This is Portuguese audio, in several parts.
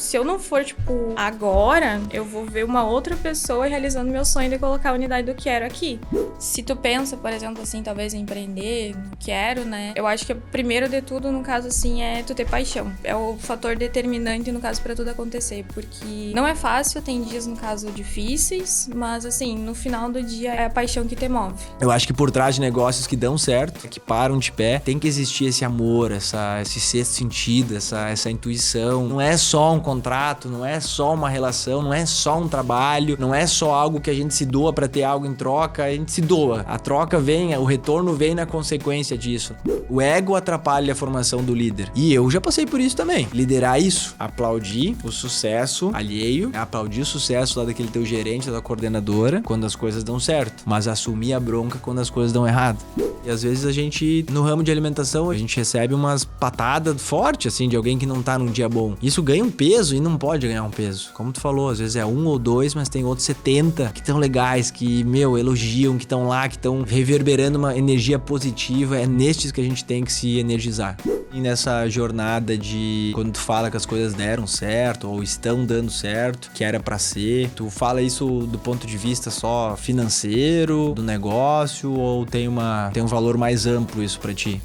se eu não for, tipo, agora, eu vou ver uma outra pessoa realizando meu sonho de colocar a unidade do Quero aqui. Se tu pensa, por exemplo, assim, talvez em empreender no Quero, né? Eu acho que o primeiro de tudo, no caso, assim, é tu ter paixão. É o fator determinante, no caso, pra tudo acontecer. Porque não é fácil, tem dias, no caso, difíceis, mas, assim, no final do dia é a paixão que te move. Eu acho que por trás de negócios que dão certo, que param de pé, tem que existir esse amor, esse sexto sentido, essa intuição. Não é só um contrato, não é só uma relação, não é só um trabalho, não é só algo que a gente se doa pra ter algo em troca, a gente se doa. A troca vem, o retorno vem na consequência disso. O ego atrapalha a formação do líder. E eu já passei por isso também. Liderar isso, aplaudir o sucesso alheio, aplaudir o sucesso lá daquele teu gerente, da coordenadora, quando as coisas dão certo, mas assumir a bronca quando as coisas dão errado. E às vezes a gente, no ramo de alimentação, a gente recebe umas patadas fortes, assim, de alguém que não tá num dia bom. Isso ganha um peso e não pode ganhar um peso. Como tu falou, às vezes é 1 ou 2, mas tem outros 70 que estão legais, que, elogiam, que estão lá, que estão reverberando uma energia positiva. É nestes que a gente tem que se energizar. E nessa jornada de quando tu fala que as coisas deram certo ou estão dando certo, que era pra ser, tu fala isso do ponto de vista só financeiro, do negócio, ou tem um valor mais amplo isso pra ti?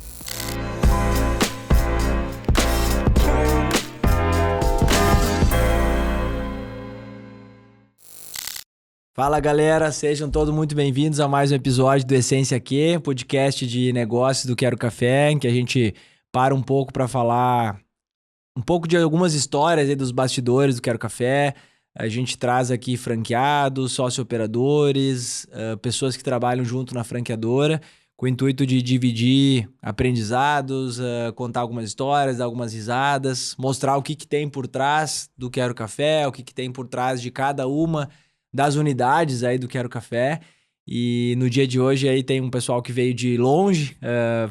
Fala galera, sejam todos muito bem-vindos a mais um episódio do Essência Q, podcast de negócios do Quero Café, em que a gente para um pouco para falar um pouco de algumas histórias aí dos bastidores do Quero Café. A gente traz aqui franqueados, sócio-operadores, pessoas que trabalham junto na franqueadora, com o intuito de dividir aprendizados, contar algumas histórias, dar algumas risadas, mostrar o que tem por trás do Quero Café, o que tem por trás de cada uma das unidades aí do Quero Café. E no dia de hoje aí tem um pessoal que veio de longe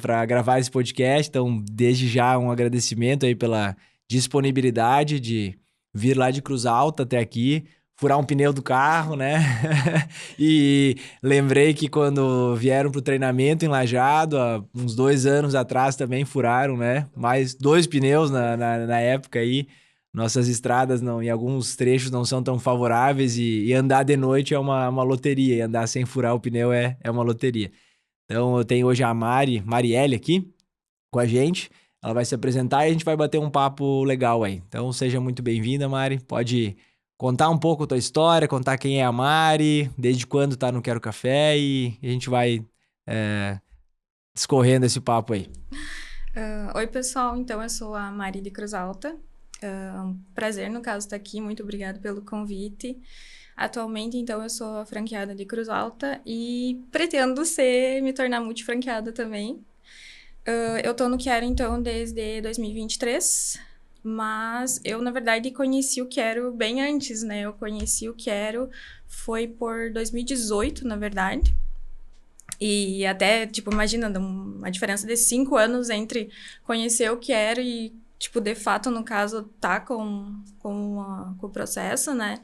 para gravar esse podcast, então desde já um agradecimento aí pela disponibilidade de vir lá de Cruz Alta até aqui, furar um pneu do carro, né? E lembrei que quando vieram pro treinamento em Lajeado, há uns 2 anos atrás também furaram, né? Mais 2 pneus na época aí. Nossas estradas em alguns trechos não são tão favoráveis e andar de noite é uma loteria, e andar sem furar o pneu é uma loteria. Então eu tenho hoje a Marielle aqui com a gente. Ela vai se apresentar e a gente vai bater um papo legal aí. Então seja muito bem-vinda, Mari. Pode contar um pouco a tua história, contar quem é a Mari, desde quando tá no Quero Café, e a gente vai discorrendo esse papo aí. Oi, pessoal. Então, eu sou a Mari de Cruz Alta. Um prazer, no caso, estar aqui. Muito obrigada pelo convite. Atualmente, então, eu sou a franqueada de Cruz Alta e pretendo me tornar multifranqueada também. Eu tô no Quero, então, desde 2023, mas eu, na verdade, conheci o Quero bem antes, né? Eu conheci o Quero, foi por 2018, na verdade. E até, tipo, imagina, uma diferença de 5 anos entre conhecer o Quero e, tipo, de fato, no caso, tá com o processo, né?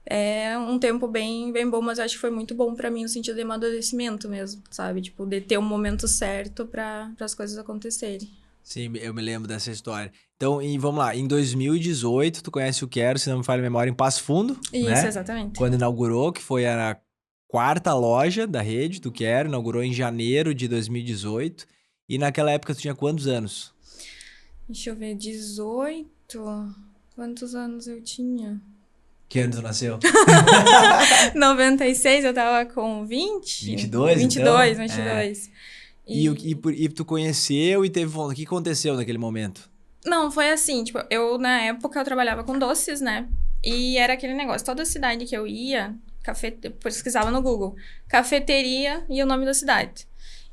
É um tempo bem bom, mas eu acho que foi muito bom pra mim no sentido de amadurecimento mesmo, sabe? Tipo, de ter um momento certo para as coisas acontecerem. Sim, eu me lembro dessa história. Então, vamos lá, em 2018, tu conhece o Quero, se não me falha a memória, em Passo Fundo, Isso, né? Exatamente. Quando inaugurou, que foi a 4ª loja da rede do Quero, inaugurou em janeiro de 2018. E naquela época tu tinha quantos anos? Deixa eu ver, 18... Quantos anos eu tinha? Que ano tu nasceu? 96, eu tava com 20? 22, 22, então? 22. E tu conheceu e teve... O que aconteceu naquele momento? Não, foi assim, tipo, eu na época eu trabalhava com doces, né? E era aquele negócio, toda cidade que eu ia, eu pesquisava no Google, cafeteria e o nome da cidade.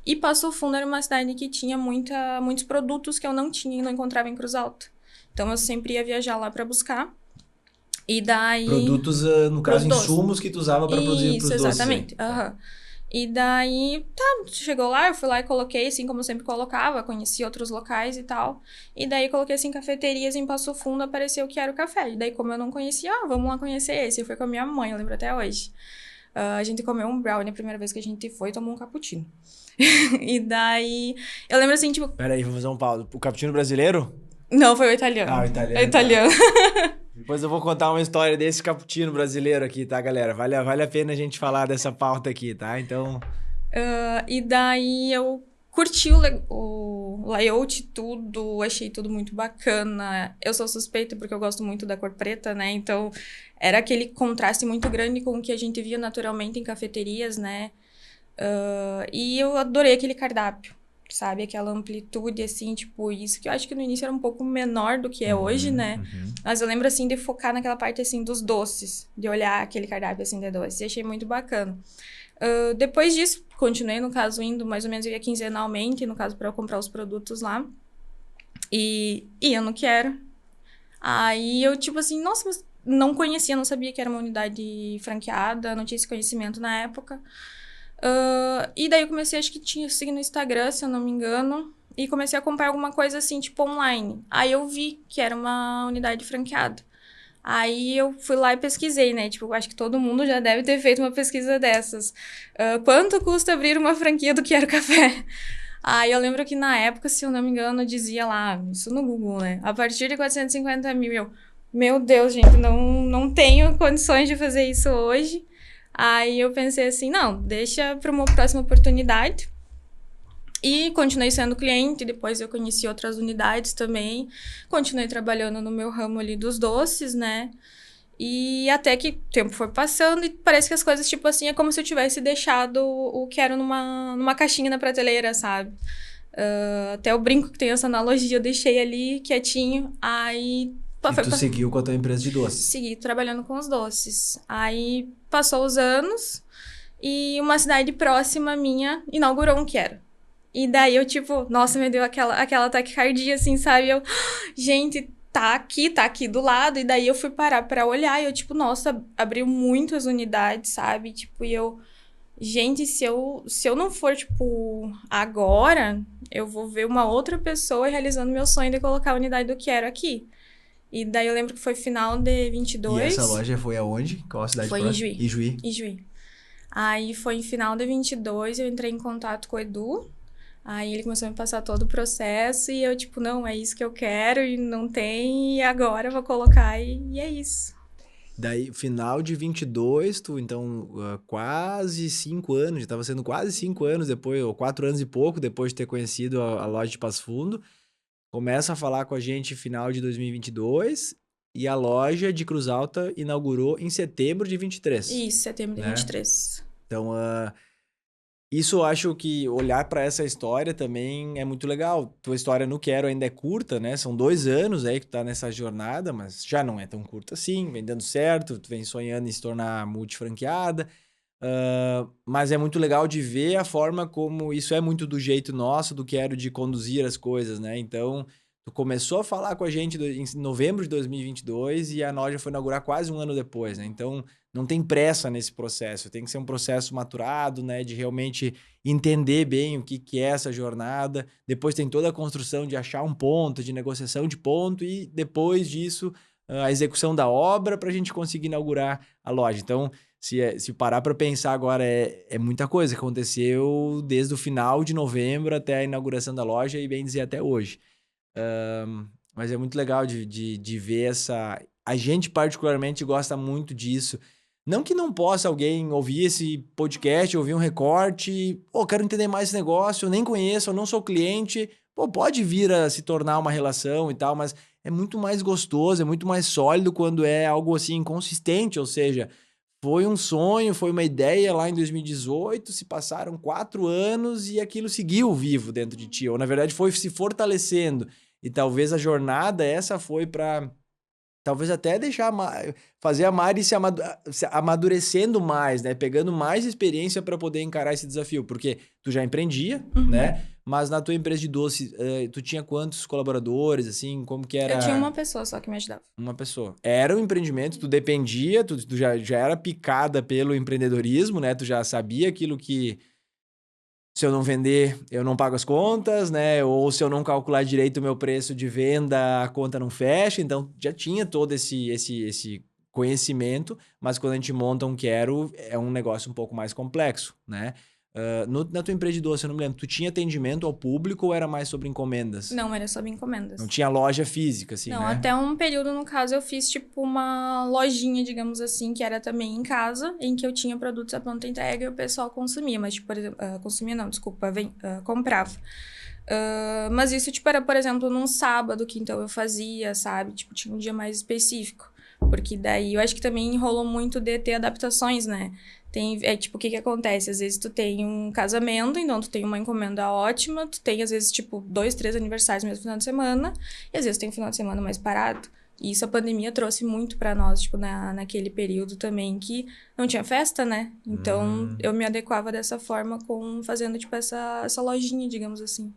E Passo Fundo era uma cidade que tinha muitos produtos que eu não tinha e não encontrava em Cruz Alta. Então eu sempre ia viajar lá pra buscar. E daí... Produtos, no caso, insumos que tu usava pra produzir pros doces. Isso, exatamente. Aham. E daí, chegou lá, eu fui lá e coloquei, assim como eu sempre colocava, conheci outros locais e tal. E daí, coloquei, assim, cafeterias em Passo Fundo, apareceu que era o café. E daí, como eu não conhecia, vamos lá conhecer esse. Eu fui com a minha mãe, eu lembro até hoje. A gente comeu um brownie a primeira vez que a gente foi e tomou um cappuccino. E daí, eu lembro assim, tipo... Peraí, vamos fazer um pause. O cappuccino brasileiro? Não, foi o italiano. Ah, o italiano. É italiano. Depois eu vou contar uma história desse cappuccino brasileiro aqui, tá, galera? Vale a pena a gente falar dessa pauta aqui, tá? Então... E daí eu curti o layout, tudo, achei tudo muito bacana. Eu sou suspeita porque eu gosto muito da cor preta, né? Então, era aquele contraste muito grande com o que a gente via naturalmente em cafeterias, né? E eu adorei aquele cardápio, sabe? Aquela amplitude, assim, tipo, isso que eu acho que no início era um pouco menor do que é hoje, né? Mas eu lembro, assim, de focar naquela parte, assim, dos doces, de olhar aquele cardápio, assim, de doces. E achei muito bacana. Depois disso, continuei, no caso, indo mais ou menos, eu ia quinzenalmente, no caso, para eu comprar os produtos lá. E eu não quero. Aí eu, tipo assim, nossa, mas não conhecia, não sabia que era uma unidade franqueada, não tinha esse conhecimento na época. E daí eu comecei, acho que tinha seguir no Instagram, se eu não me engano, e comecei a comprar alguma coisa assim, tipo online. Aí eu vi que era uma unidade franqueada. Aí eu fui lá e pesquisei, né? Tipo, eu acho que todo mundo já deve ter feito uma pesquisa dessas. Quanto custa abrir uma franquia do Quero Café? Aí eu lembro que na época, se eu não me engano, dizia lá, isso no Google, né? A partir de 450 mil. Meu Deus, gente, não tenho condições de fazer isso hoje. Aí eu pensei assim, não, deixa para uma próxima oportunidade. E continuei sendo cliente, depois eu conheci outras unidades também. Continuei trabalhando no meu ramo ali dos doces, né? E até que o tempo foi passando e parece que as coisas, tipo assim, é como se eu tivesse deixado o que era numa caixinha na prateleira, sabe? Até eu brinco que tem essa analogia, eu deixei ali quietinho, aí... E tu seguiu com a tua empresa de doces? Segui trabalhando com os doces. Aí passou os anos e uma cidade próxima minha inaugurou um Quero. E daí eu, tipo, nossa, me deu aquela taquicardia, assim, sabe? Eu, gente, tá aqui do lado. E daí eu fui parar pra olhar e eu, tipo, nossa, abriu muitas unidades, sabe? Tipo, e eu, gente, se eu não for, tipo, agora, eu vou ver uma outra pessoa realizando meu sonho de colocar a unidade do Quero aqui. E daí eu lembro que foi final de 22. E essa loja foi aonde? Qual a cidade Foi próxima? em Ijuí. Ijuí. Aí foi em final de 22, eu entrei em contato com o Edu. Aí ele começou a me passar todo o processo e eu, tipo, não, é isso que eu quero e não tem, e agora eu vou colocar e é isso. Daí, final de 22, tu, então, quase 5 anos, já estava sendo quase 5 anos depois, ou 4 anos e pouco depois de ter conhecido a loja de Passo Fundo, começa a falar com a gente final de 2022 e a loja de Cruz Alta inaugurou em setembro de 23. Isso, setembro de né? 23. Então, isso eu acho que olhar para essa história também é muito legal. Tua história no Quero ainda é curta, né? São 2 anos aí que tu tá nessa jornada, mas já não é tão curta assim, vem dando certo, tu vem sonhando em se tornar multifranqueada. Mas é muito legal de ver a forma como isso é muito do jeito nosso, do Quero de conduzir as coisas, né? Então, tu começou a falar com a gente em novembro de 2022 e a loja foi inaugurar quase um ano depois, né? Então, não tem pressa nesse processo, tem que ser um processo maturado, né? De realmente entender bem o que é essa jornada. Depois tem toda a construção de achar um ponto, de negociação de ponto e depois disso a execução da obra para a gente conseguir inaugurar a loja. Então, se parar para pensar agora, é muita coisa que aconteceu desde o final de novembro até a inauguração da loja e bem dizer até hoje. Mas é muito legal de ver essa... A gente particularmente gosta muito disso. Não que não possa alguém ouvir esse podcast, ouvir um recorte, quero entender mais esse negócio, eu nem conheço, eu não sou cliente, pode vir a se tornar uma relação e tal, mas é muito mais gostoso, é muito mais sólido quando é algo assim consistente, ou seja, foi um sonho, foi uma ideia lá em 2018, se passaram 4 anos e aquilo seguiu vivo dentro de ti, ou na verdade foi se fortalecendo. E talvez a jornada essa foi para talvez até deixar fazer a Mari se amadurecendo mais, né? Pegando mais experiência para poder encarar esse desafio, porque tu já empreendia, né? Mas na tua empresa de doce, tu tinha quantos colaboradores, assim, como que era? Eu tinha uma pessoa só que me ajudava. Uma pessoa. Era um empreendimento, tu dependia, tu já era picada pelo empreendedorismo, né? Tu já sabia aquilo que se eu não vender, eu não pago as contas, né? Ou se eu não calcular direito o meu preço de venda, a conta não fecha. Então, já tinha todo esse conhecimento, mas quando a gente monta um Quero, é um negócio um pouco mais complexo, né? Na tua empresa de doce, eu não me lembro, tu tinha atendimento ao público ou era mais sobre encomendas? Não, era sobre encomendas. Não tinha loja física, assim, Não, né? até um período, no caso, eu fiz, tipo, uma lojinha, digamos assim, que era também em casa, em que eu tinha produtos à pronta entrega e o pessoal consumia. Mas, tipo, por exemplo, consumia não, desculpa, comprava. Mas isso, tipo, era, por exemplo, num sábado que então eu fazia, sabe? Tipo, tinha um dia mais específico. Porque daí eu acho que também rolou muito de ter adaptações, né? Tipo, o que que acontece? Às vezes tu tem um casamento, então tu tem uma encomenda ótima, tu tem, às vezes, tipo, 2, 3 aniversários no mesmo final de semana, e às vezes tem um final de semana mais parado. E isso a pandemia trouxe muito pra nós, tipo, naquele período também que não tinha festa, né? Então, eu me adequava dessa forma fazendo, tipo, essa lojinha, digamos assim.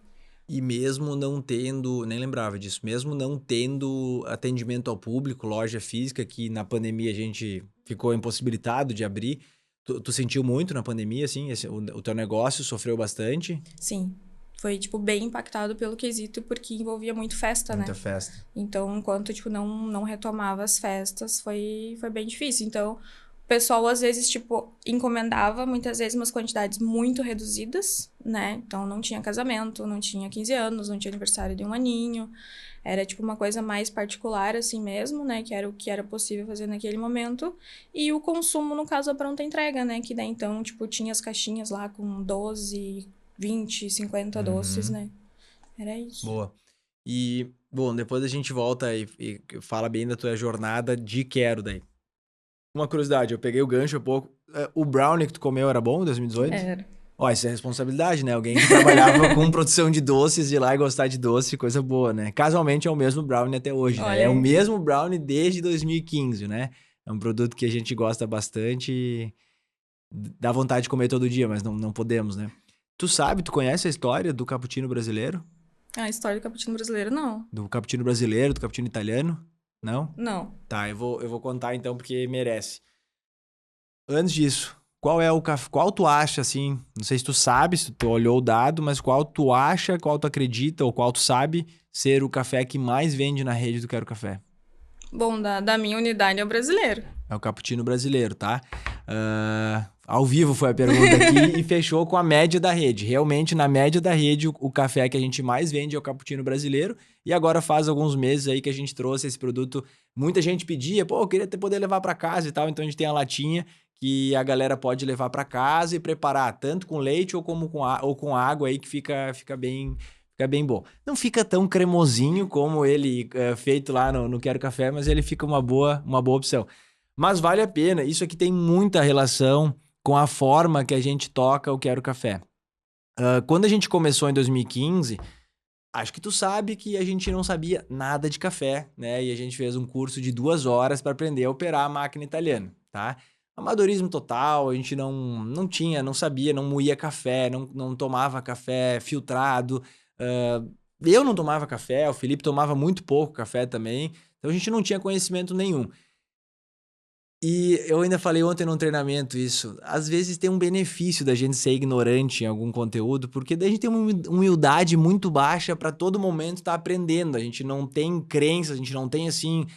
E mesmo não tendo, nem lembrava disso, mesmo não tendo atendimento ao público, loja física, que na pandemia a gente ficou impossibilitado de abrir, tu sentiu muito na pandemia, assim, o teu negócio sofreu bastante? Sim. Foi, tipo, bem impactado pelo quesito, porque envolvia muito festa, Muita né? festa. Então, enquanto, tipo, não retomava as festas, foi bem difícil. Então, o pessoal, às vezes, tipo, encomendava, muitas vezes, umas quantidades muito reduzidas, né? Então, não tinha casamento, não tinha 15 anos, não tinha aniversário de um aninho. Era, tipo, uma coisa mais particular, assim mesmo, né? Que era o que era possível fazer naquele momento. E o consumo, no caso, a pronta entrega, né? Que daí, então, tipo, tinha as caixinhas lá com 12, 20, 50 doces, né? Era isso. Boa. E, bom, depois a gente volta e fala bem da tua jornada de quero daí. Uma curiosidade, eu peguei o gancho há pouco. O brownie que tu comeu era bom em 2018? Era. Ó, isso é responsabilidade, né? Alguém que trabalhava com produção de doces, ir lá e gostar de doce, coisa boa, né? Casualmente é o mesmo brownie até hoje, né? Olha É o aí. mesmo brownie desde 2015, né? É um produto que a gente gosta bastante e dá vontade de comer todo dia, mas não podemos, né? Tu conhece a história do cappuccino brasileiro? A história do cappuccino brasileiro, não. Do cappuccino brasileiro, do cappuccino italiano? Não? Não. Tá, eu vou contar então porque merece. Antes disso, qual é o café? Qual tu acha, assim? Não sei se tu sabe, se tu olhou o dado, mas qual tu acha, qual tu acredita ou qual tu sabe ser o café que mais vende na rede do Quero Café? Bom, da minha unidade é o brasileiro. É o cappuccino brasileiro, tá? Ao vivo foi a pergunta aqui e fechou com a média da rede. Realmente, na média da rede, o café que a gente mais vende é o cappuccino brasileiro. E agora faz alguns meses aí que a gente trouxe esse produto. Muita gente pedia, pô, eu queria poder levar para casa e tal. Então a gente tem a latinha que a galera pode levar para casa e preparar tanto com leite ou como com água aí que fica bem bom. Não fica tão cremosinho como ele feito lá no Quero Café, mas ele fica uma boa opção. Mas vale a pena. Isso aqui tem muita relação com a forma que a gente toca o Quero Café. Quando a gente começou em 2015, acho que tu sabe que a gente não sabia nada de café, né? E a gente fez um curso de 2 horas para aprender a operar a máquina italiana, tá? Amadorismo total, a gente não tinha, não sabia, não moía café, não tomava café filtrado. Eu não tomava café, o Felipe tomava muito pouco café também, então a gente não tinha conhecimento nenhum. E eu ainda falei ontem num treinamento isso. Às vezes tem um benefício da gente ser ignorante em algum conteúdo, porque daí a gente tem uma humildade muito baixa para todo momento estar aprendendo. A gente não tem crença, a gente não tem assim,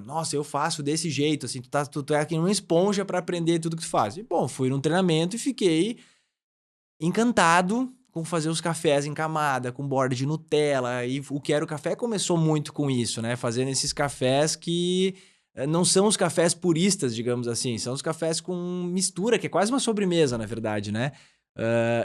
nossa, eu faço desse jeito, assim, tu é aqui uma esponja para aprender tudo que tu faz. E bom, fui num treinamento e fiquei encantado com fazer os cafés em camada, com borda de Nutella. E o Quero Café começou muito com isso, né? Fazendo esses cafés que não são os cafés puristas, digamos assim. São os cafés com mistura, que é quase uma sobremesa, na verdade, né?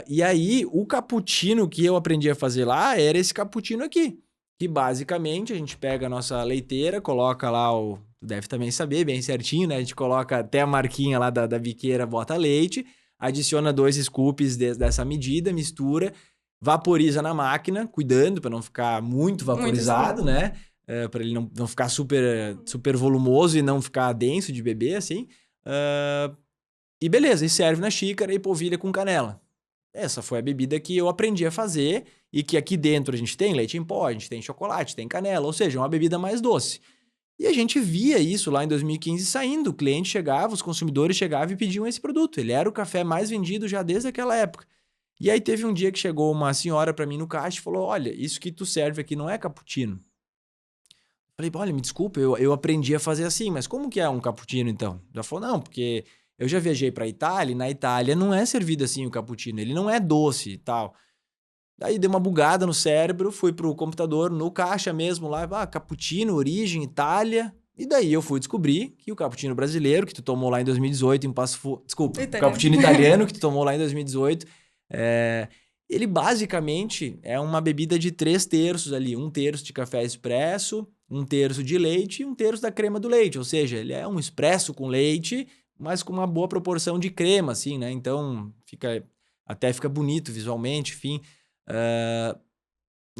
E aí, o cappuccino que eu aprendi a fazer lá era esse cappuccino aqui. Que basicamente a gente pega a nossa leiteira, coloca lá tu deve também saber bem certinho, né? A gente coloca até a marquinha lá da biqueira, bota leite, adiciona 2 scoops dessa medida, mistura, vaporiza na máquina, cuidando para não ficar muito vaporizado, né? Para ele não ficar super volumoso e não ficar denso de beber, assim. E beleza, e serve na xícara e polvilha com canela. Essa foi a bebida que eu aprendi a fazer e que aqui dentro a gente tem leite em pó, a gente tem chocolate, tem canela, ou seja, uma bebida mais doce. E a gente via isso lá em 2015 saindo. O cliente chegava, os consumidores chegavam e pediam esse produto. Ele era o café mais vendido já desde aquela época. E aí teve um dia que chegou uma senhora para mim no caixa e falou: olha, isso que tu serve aqui não é cappuccino. Falei: olha, me desculpa, eu aprendi a fazer assim, mas como que é um cappuccino então? Ela falou: não, porque Eu já viajei pra Itália, e na Itália não é servido assim o cappuccino, ele não é doce e tal. Daí dei uma bugada no cérebro, fui pro computador, no caixa mesmo lá, cappuccino, origem, Itália. E daí eu fui descobrir que o cappuccino brasileiro, que tu tomou lá em 2018 em Desculpa, o Italiano. cappuccino italiano que tu tomou lá em 2018, ele basicamente é uma bebida de 3/3 ali. 1/3 de café expresso, 1/3 de leite e 1/3 da crema do leite. Ou seja, ele é um expresso com leite, mas com uma boa proporção de crema, assim, né? Então, até fica bonito visualmente, enfim.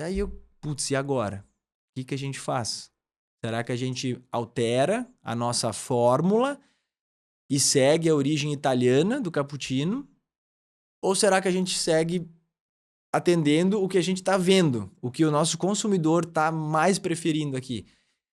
Aí putz, e agora? O que a gente faz? Será que a gente altera a nossa fórmula e segue a origem italiana do cappuccino? Ou será que a gente segue atendendo o que a gente está vendo, o que o nosso consumidor está mais preferindo aqui?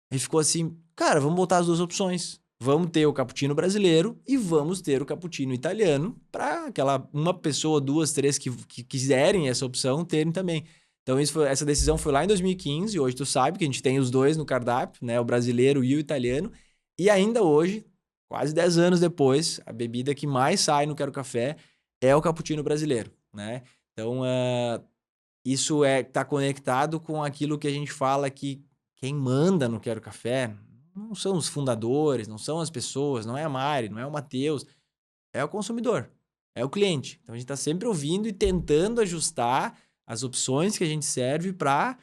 A gente ficou assim, cara, vamos botar as duas opções. Vamos ter o cappuccino brasileiro e vamos ter o cappuccino italiano para uma pessoa, 2, 3 que quiserem essa opção terem também. Então essa decisão foi lá em 2015, hoje tu sabe que a gente tem os dois no cardápio, né, o brasileiro e o italiano, e ainda hoje, quase 10 anos depois, a bebida que mais sai no Quero Café é o cappuccino brasileiro, né? Então isso tá conectado com aquilo que a gente fala que quem manda no Quero Café não são os fundadores, não são as pessoas, não é a Mari, não é o Matheus, é o consumidor, é o cliente. Então a gente está sempre ouvindo e tentando ajustar as opções que a gente serve para,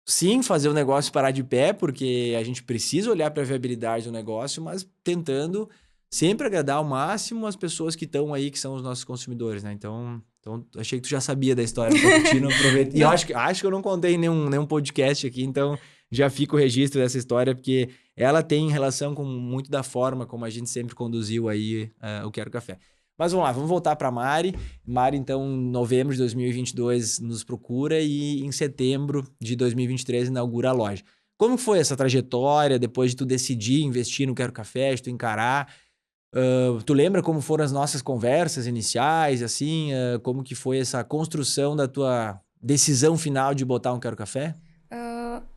sim, fazer o negócio parar de pé, porque a gente precisa olhar para a viabilidade do negócio, mas tentando sempre agradar ao máximo as pessoas que estão aí, que são os nossos consumidores, né? Então achei que tu já sabia da história do cappuccino, aproveito. E eu acho que eu não contei nenhum podcast aqui, então já fica o registro dessa história, porque ela tem relação com muito da forma como a gente sempre conduziu aí o Quero Café. Mas vamos lá, vamos voltar para Mari. Mari, então, em novembro de 2022 nos procura e em setembro de 2023 inaugura a loja. Como foi essa trajetória depois de tu decidir investir no Quero Café, de tu encarar? Tu lembra como foram as nossas conversas iniciais, assim? Como que foi essa construção da tua decisão final de botar um Quero Café?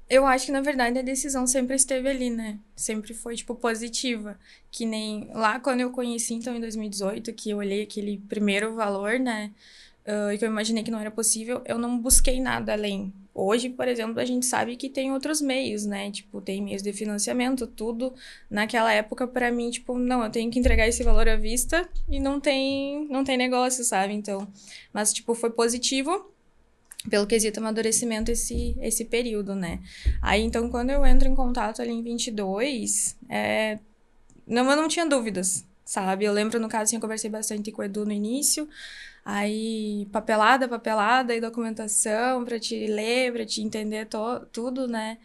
Eu acho que, na verdade, a decisão sempre esteve ali, né? Sempre foi, tipo, positiva. Que nem lá quando eu conheci, então, em 2018, que eu olhei aquele primeiro valor, né? E que eu imaginei que não era possível, eu não busquei nada além. Hoje, por exemplo, a gente sabe que tem outros meios, né? Tipo, tem meios de financiamento, tudo. Naquela época, pra mim, tipo, não, eu tenho que entregar esse valor à vista e não tem negócio, sabe? Então, mas, tipo, foi positivo pelo quesito amadurecimento esse período, né? Aí, então, quando eu entro em contato ali em 22, eu não tinha dúvidas, sabe? Eu lembro, no caso, assim, eu conversei bastante com o Edu no início, aí papelada e documentação pra te ler, pra te entender tudo, né?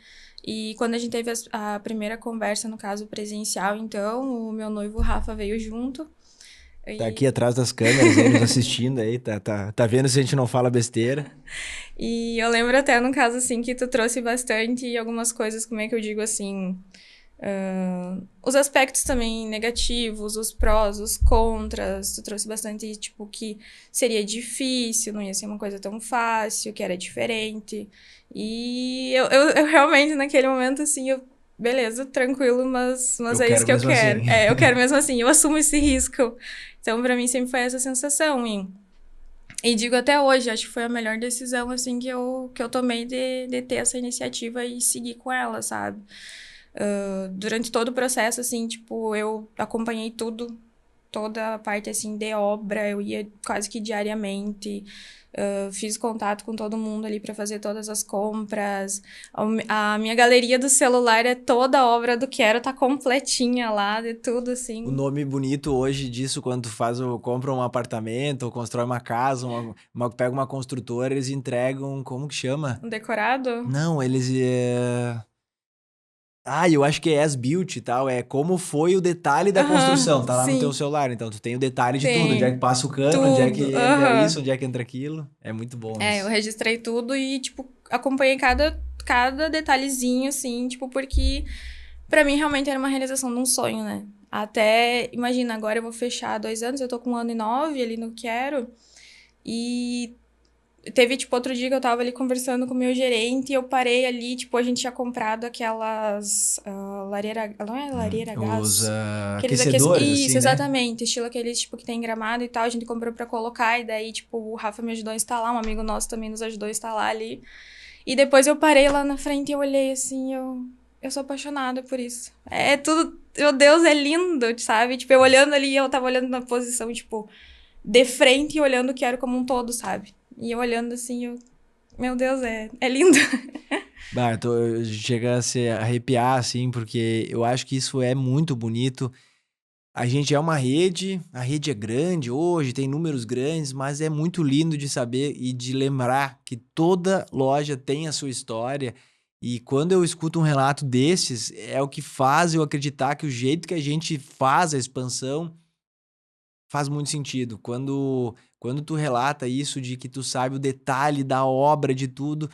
E quando a gente teve a primeira conversa, no caso presencial, então, o meu noivo Rafa veio junto. Tá aqui atrás das câmeras aí nos assistindo aí, tá vendo se a gente não fala besteira. E eu lembro até, no caso, assim, que tu trouxe bastante algumas coisas, como é que eu digo, assim... os aspectos também negativos, os prós, os contras. Tu trouxe bastante, tipo, que seria difícil, não ia ser uma coisa tão fácil, que era diferente. E eu realmente, naquele momento, assim, beleza, tranquilo, mas é isso que eu quero. Assim. Eu quero mesmo assim, eu assumo esse risco. Então, pra mim, sempre foi essa sensação. E digo até hoje, acho que foi a melhor decisão, assim, que eu tomei de ter essa iniciativa e seguir com ela, sabe? Durante todo o processo, assim, tipo, eu acompanhei toda a parte, assim, de obra, eu ia quase que diariamente, fiz contato com todo mundo ali para fazer todas as compras. A minha galeria do celular é toda a obra do Quero, tá completinha lá, de tudo, assim. O nome bonito hoje disso, quando tu compra um apartamento ou constrói uma casa, pega uma construtora, eles entregam, como que chama? Um decorado? Não, eles... eu acho que é as-built e tal, é como foi o detalhe da construção, tá lá no teu celular, então tu tem o detalhe de tudo, onde é que passa o cano, onde é que entra isso, onde é que entra aquilo, é muito bom isso. Eu registrei tudo e, tipo, acompanhei cada detalhezinho, assim, tipo, porque pra mim realmente era uma realização de um sonho, né? Até, imagina, agora eu vou fechar 2 anos, eu tô com 1 ano e 9 ali no Quero, e Teve, tipo, outro dia que eu tava ali conversando com o meu gerente e eu parei ali, tipo, a gente tinha comprado aquelas lareira... Não é lareira a Os gás? Aqueles aquecedores, Isso, assim, né? exatamente. Estilo aqueles, tipo, que tem gramado e tal. A gente comprou pra colocar e daí, tipo, o Rafa me ajudou a instalar. Um amigo nosso também nos ajudou a instalar ali. E depois eu parei lá na frente e eu olhei assim, eu sou apaixonada por isso. É tudo... Meu Deus, é lindo, sabe? Tipo, eu olhando ali, eu tava olhando na posição, tipo, de frente e olhando o Quero como um todo, sabe? E eu olhando assim, meu Deus, é lindo. Bah, chega a se arrepiar, assim, porque eu acho que isso é muito bonito. A gente é uma rede, a rede é grande hoje, tem números grandes, mas é muito lindo de saber e de lembrar que toda loja tem a sua história. E quando eu escuto um relato desses, é o que faz eu acreditar que o jeito que a gente faz a expansão faz muito sentido. Quando tu relata isso de que tu sabe o detalhe da obra, de tudo,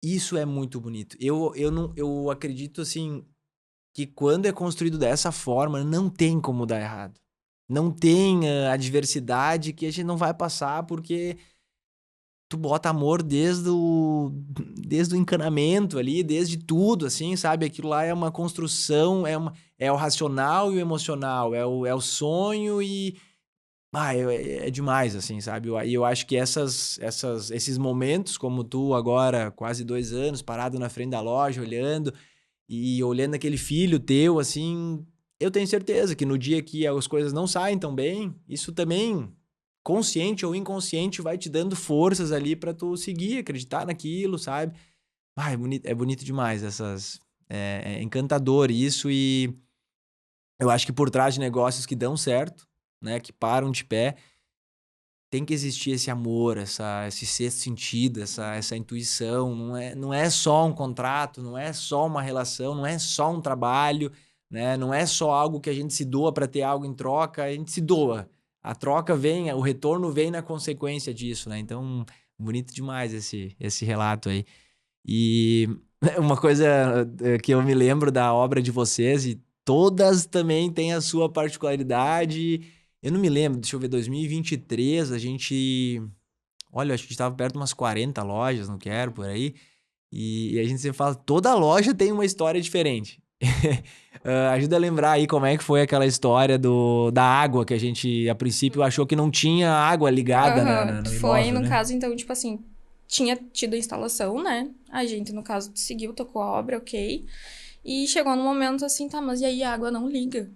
isso é muito bonito. Eu não, eu acredito assim que quando é construído dessa forma, não tem como dar errado. Não tem a adversidade que a gente não vai passar porque tu bota amor desde o encanamento ali, desde tudo, assim, sabe? Aquilo lá é uma construção, é o racional e o emocional, é o sonho e é demais, assim, sabe? E eu acho que esses momentos, como tu agora, quase 2 anos, parado na frente da loja, olhando, e olhando aquele filho teu, assim, eu tenho certeza que no dia que as coisas não saem tão bem, isso também, consciente ou inconsciente, vai te dando forças ali pra tu seguir, acreditar naquilo, sabe? É bonito demais é encantador isso e eu acho que por trás de negócios que dão certo, né, que param de pé, tem que existir esse amor, esse sexto sentido, essa intuição. Não é só um contrato, não é só uma relação, não é só um trabalho, né? Não é só algo que a gente se doa para ter algo em troca, a gente se doa. A troca vem, o retorno vem na consequência disso, né? Então, bonito demais esse relato aí. E uma coisa que eu me lembro da obra de vocês, e todas também têm a sua particularidade. Eu não me lembro, deixa eu ver, 2023, a gente. Olha, acho que a gente estava perto de umas 40 lojas, não quero, por aí. E a gente sempre fala, toda loja tem uma história diferente. Ajuda a lembrar aí como é que foi aquela história da água, que a gente, a princípio, achou que não tinha água ligada Aham. no Foi, imóvel, no né? caso, então, tipo assim, tinha tido a instalação, né? A gente, no caso, seguiu, tocou a obra, ok. E chegou no momento assim, tá, mas e aí a água não liga?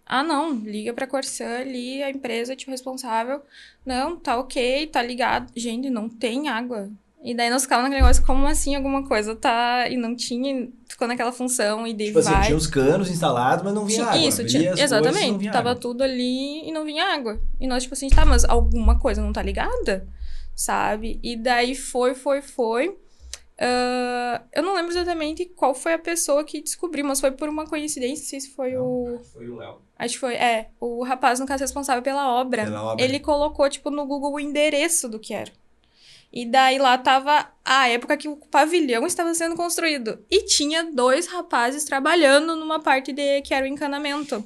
Ah, não, liga pra Corsã ali, a empresa, tipo, responsável. Não, tá ok, tá ligado. Gente, não tem água. E daí nós ficávamos naquele negócio, como assim alguma coisa tá... E não tinha, ficou naquela função, e daí Tipo assim, tinha vai... os canos instalados, mas não vinha água. Isso, tinha, Abria as coisas e não exatamente. vinha Tava água. tudo ali e não vinha água. E nós, tipo assim, tá, mas alguma coisa não tá ligada? Sabe? E daí foi. Eu não lembro exatamente qual foi a pessoa que descobriu, mas foi por uma coincidência, não sei se foi o... Foi o Léo. Acho que foi, o rapaz, no caso, responsável pela obra. Pela obra. Ele colocou, tipo, no Google o endereço do Quero. E daí lá tava a época que o pavilhão estava sendo construído. E tinha 2 rapazes trabalhando numa parte que era o encanamento.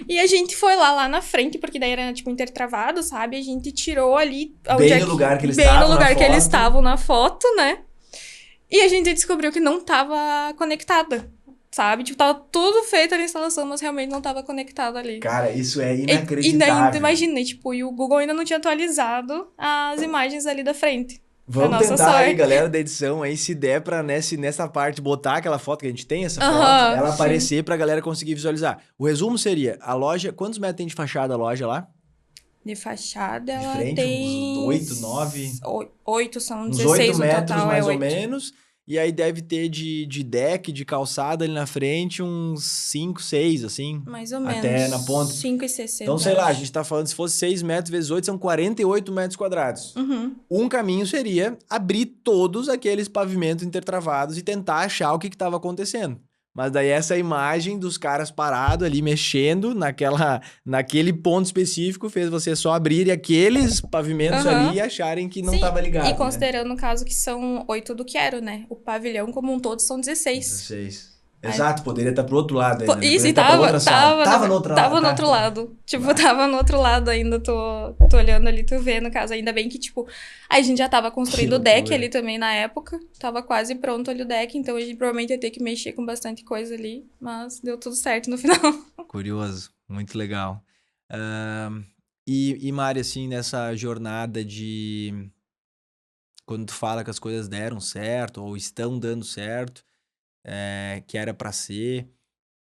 E a gente foi lá na frente, porque daí era, tipo, intertravado, sabe? A gente tirou ali... Bem no lugar que eles bem estavam no lugar na que eles foto. estavam na foto, né? E a gente descobriu que não tava conectada, sabe? Tipo, tava tudo feito a instalação, mas realmente não tava conectado ali. Cara, isso é E daí, inacreditável. imagina, tipo, e o Google ainda não tinha atualizado as imagens ali da frente. Pra Vamos nossa tentar aí, sorte. galera da edição, aí, se der pra nessa parte botar aquela foto que a gente tem, essa foto, Aham, ela sim. aparecer pra galera conseguir visualizar. O resumo seria, a loja, quantos metros tem de fachada a loja lá? De fachada, De ela frente, tem... uns 8, 9, 8, são uns 8 16 o metros total, é mais ou 8. menos. E aí deve ter de deck, de calçada ali na frente, uns 5, 6, assim, Mais ou até menos. na ponta. 5,60, Então, sei lá, a acho. gente tá falando, se fosse 6 metros vezes 8, são 48 metros quadrados. Uhum. Um caminho seria abrir todos aqueles pavimentos intertravados e tentar achar o que estava acontecendo. Mas daí essa imagem dos caras parados ali, mexendo naquele ponto específico, fez você só abrir aqueles pavimentos Aham. ali e acharem que não Sim, estava ligado, e né? considerando o caso que são 8 do Quero, né? O pavilhão como um todo são 16. 16. Exato, poderia estar pro outro lado ainda, né? Isso, Poderia e estar pra outra sala. Tava no outro lado. Tava no outro lado. Tipo, tava no outro lado ainda, tô olhando ali, tu vê, no caso. Ainda bem que, tipo, a gente já tava construindo o deck ali também na época. Tava quase pronto ali o deck, então a gente provavelmente ia ter que mexer com bastante coisa ali. Mas deu tudo certo no final. Curioso, muito legal. E Mari, assim, nessa jornada de... Quando tu fala que as coisas deram certo, ou estão dando certo, que era pra ser...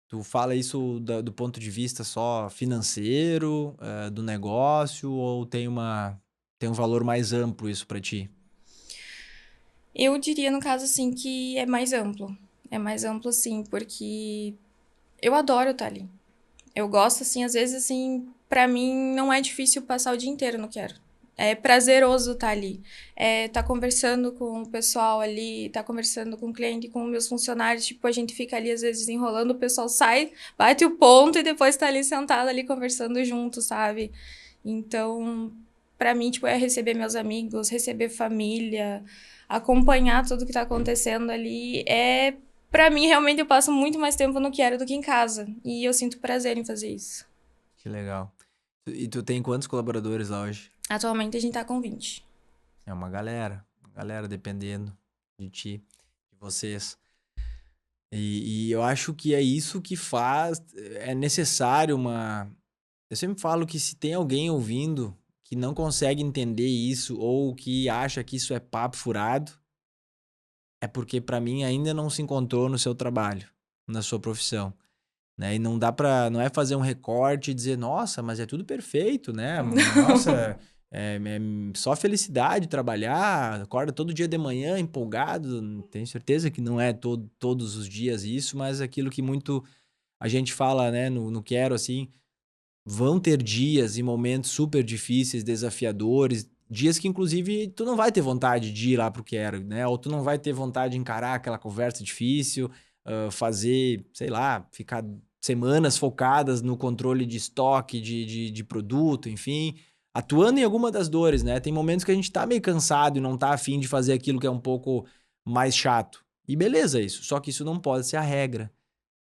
Tu fala isso do ponto de vista só financeiro, do negócio, ou tem um valor mais amplo isso pra ti? Eu diria, no caso, assim, que é mais amplo. É mais amplo, assim, porque eu adoro estar ali. Eu gosto, assim, às vezes, assim, pra mim não é difícil passar o dia inteiro no Quero. É prazeroso estar ali. É estar conversando com o pessoal ali, estar conversando com o cliente, com meus funcionários. Tipo, a gente fica ali, às vezes, enrolando, o pessoal sai, bate o ponto e depois tá ali sentado ali conversando junto, sabe? Então, pra mim, tipo, é receber meus amigos, receber família, acompanhar tudo que tá acontecendo ali. Pra mim, realmente, eu passo muito mais tempo no Quero do que em casa. E eu sinto prazer em fazer isso. Que legal. E tu tem quantos colaboradores lá hoje? Atualmente, a gente tá com 20. É uma galera dependendo de ti, de vocês. E eu acho que é isso que faz, é necessário uma... Eu sempre falo que se tem alguém ouvindo que não consegue entender isso ou que acha que isso é papo furado, é porque pra mim ainda não se encontrou no seu trabalho, na sua profissão, né? E não dá pra, não é fazer um recorte e dizer, nossa, mas é tudo perfeito, né? Nossa, é só felicidade trabalhar, acorda todo dia de manhã empolgado. Tenho certeza que não é todos os dias isso, mas aquilo que muito a gente fala, né, no Quero, assim, vão ter dias e momentos super difíceis, desafiadores, dias que inclusive tu não vai ter vontade de ir lá pro Quero, né? Ou tu não vai ter vontade de encarar aquela conversa difícil, fazer, sei lá, ficar semanas focadas no controle de estoque, de produto, enfim, atuando em alguma das dores, né? Tem momentos que a gente tá meio cansado e não tá afim de fazer aquilo que é um pouco mais chato. E beleza isso, só que isso não pode ser a regra.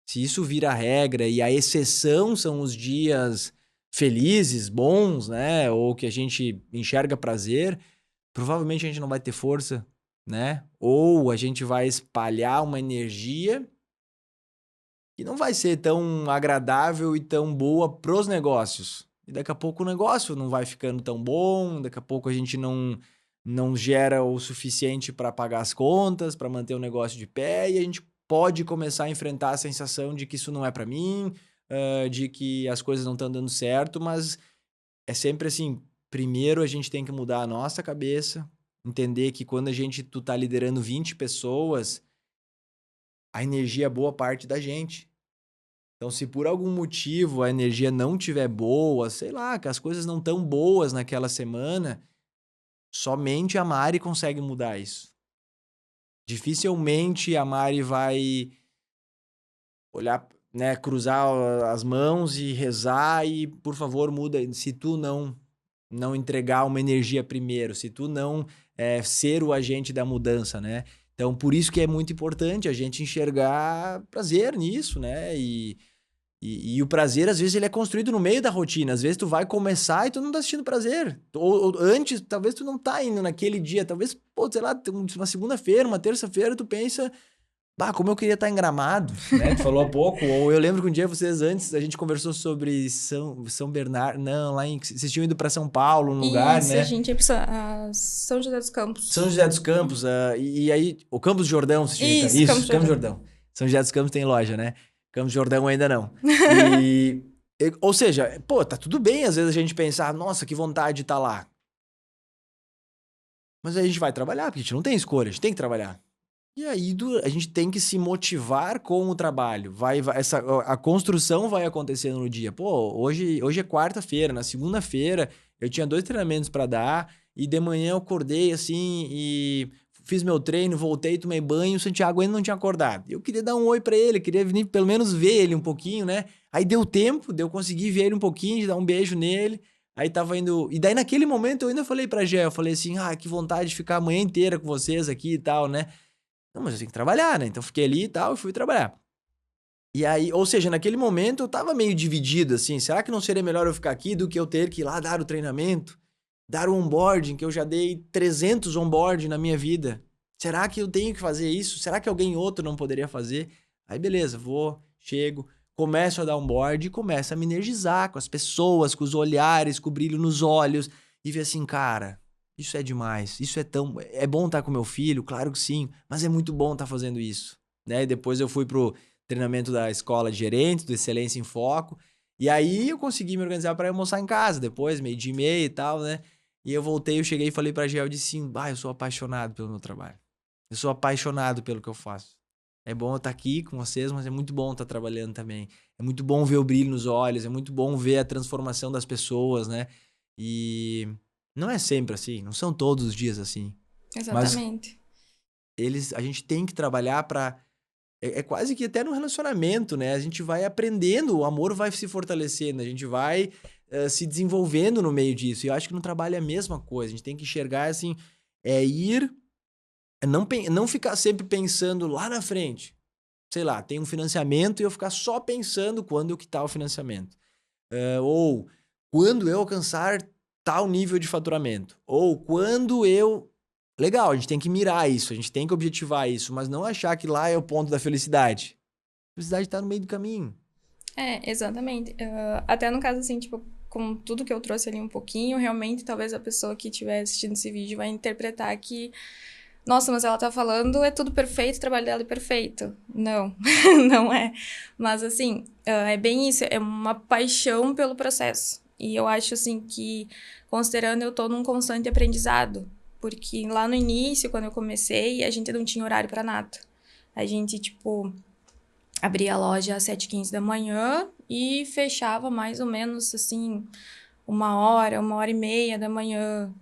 Se isso vira a regra e a exceção são os dias felizes, bons, né? Ou que a gente enxerga prazer, provavelmente a gente não vai ter força, né? Ou a gente vai espalhar uma energia que não vai ser tão agradável e tão boa pros negócios. E daqui a pouco o negócio não vai ficando tão bom, daqui a pouco a gente não gera o suficiente para pagar as contas, para manter o negócio de pé, e a gente pode começar a enfrentar a sensação de que isso não é para mim, de que as coisas não estão dando certo, mas é sempre assim, primeiro a gente tem que mudar a nossa cabeça, entender que quando tu tá liderando 20 pessoas, a energia é boa parte da gente. Então, se por algum motivo a energia não tiver boa, sei lá, que as coisas não tão boas naquela semana, somente a Mari consegue mudar isso. Dificilmente a Mari vai olhar, né, cruzar as mãos e rezar e, por favor, muda. Se tu não entregar uma energia primeiro, se tu não ser o agente da mudança, né? Então, por isso que é muito importante a gente enxergar prazer nisso, né? E o prazer, às vezes, ele é construído no meio da rotina. Às vezes, tu vai começar e tu não tá sentindo prazer. Ou antes, talvez tu não tá indo naquele dia. Talvez, pô, sei lá, uma segunda-feira, uma terça-feira, tu pensa... Bah, como eu queria estar em Gramado, né? Tu falou há pouco. Ou eu lembro que um dia vocês, antes, a gente conversou sobre São Bernardo... Não, vocês tinham ido para São Paulo, um lugar, Isso, né? a gente ia pra São José dos Campos. São José dos Campos. E aí... O Campos do Jordão, vocês tinham ido. Isso, Campos Campos do Jordão. Jordão. São José dos Campos tem loja, né? Campos do Jordão ainda não. Ou seja, pô, tá tudo bem às vezes a gente pensar, nossa, que vontade de estar lá. Mas a gente vai trabalhar, porque a gente não tem escolha, a gente tem que trabalhar. E aí a gente tem que se motivar com o trabalho. A construção vai acontecendo no dia. Pô, hoje é quarta-feira, na segunda-feira eu tinha 2 treinamentos para dar e de manhã eu acordei assim e fiz meu treino, voltei, tomei banho, o Santiago ainda não tinha acordado. Eu queria dar um oi para ele, queria vir pelo menos ver ele um pouquinho, né? Aí deu tempo, eu consegui ver ele um pouquinho, dar um beijo nele. Aí tava indo... E daí naquele momento eu ainda falei pra Gé, eu falei assim, que vontade de ficar a manhã inteira com vocês aqui e tal, né? Não, mas eu tenho que trabalhar, né? Então fiquei ali e tal e fui trabalhar. E aí, ou seja, naquele momento eu tava meio dividido, assim, será que não seria melhor eu ficar aqui do que eu ter que ir lá dar o treinamento, dar o onboarding, que eu já dei 300 onboarding na minha vida? Será que eu tenho que fazer isso? Será que alguém outro não poderia fazer? Aí beleza, vou, chego, começo a dar onboarding e começo a me energizar com as pessoas, com os olhares, com o brilho nos olhos e ver assim, cara, isso é demais, isso é tão... É bom estar com meu filho? Claro que sim, mas é muito bom estar fazendo isso, né? E depois eu fui pro treinamento da escola de gerente, do Excelência em Foco. E aí eu consegui me organizar para almoçar em casa depois, meio-dia e meia e tal, né? E eu voltei, eu cheguei e falei pra Gel, disse assim, eu sou apaixonado pelo meu trabalho. Eu sou apaixonado pelo que eu faço. É bom eu estar aqui com vocês, mas é muito bom estar trabalhando também. É muito bom ver o brilho nos olhos, é muito bom ver a transformação das pessoas, né? E não é sempre assim, não são todos os dias assim. Mas Exatamente. a gente tem que trabalhar para é quase que até no relacionamento, né? A gente vai aprendendo, o amor vai se fortalecendo, a gente vai se desenvolvendo no meio disso. E eu acho que no trabalho é a mesma coisa. A gente tem que enxergar assim, não ficar sempre pensando lá na frente. Sei lá, tem um financiamento e eu ficar só pensando quando eu quitar o financiamento. Ou quando eu alcançar tal nível de faturamento. Ou quando eu... Legal, a gente tem que mirar isso, a gente tem que objetivar isso, mas não achar que lá é o ponto da felicidade. A felicidade tá no meio do caminho. Exatamente. Até no caso, assim, tipo, com tudo que eu trouxe ali um pouquinho, realmente, talvez a pessoa que estiver assistindo esse vídeo vai interpretar que, nossa, mas ela tá falando, é tudo perfeito, o trabalho dela é perfeito. Não, não é. Mas, assim, é bem isso, é uma paixão pelo processo. E eu acho, assim, que, considerando, eu tô num constante aprendizado. Porque lá no início, quando eu comecei, a gente não tinha horário pra nada. A gente, tipo, abria a loja às 7h15 da manhã e fechava mais ou menos, assim, 1h, 1h30 da manhã.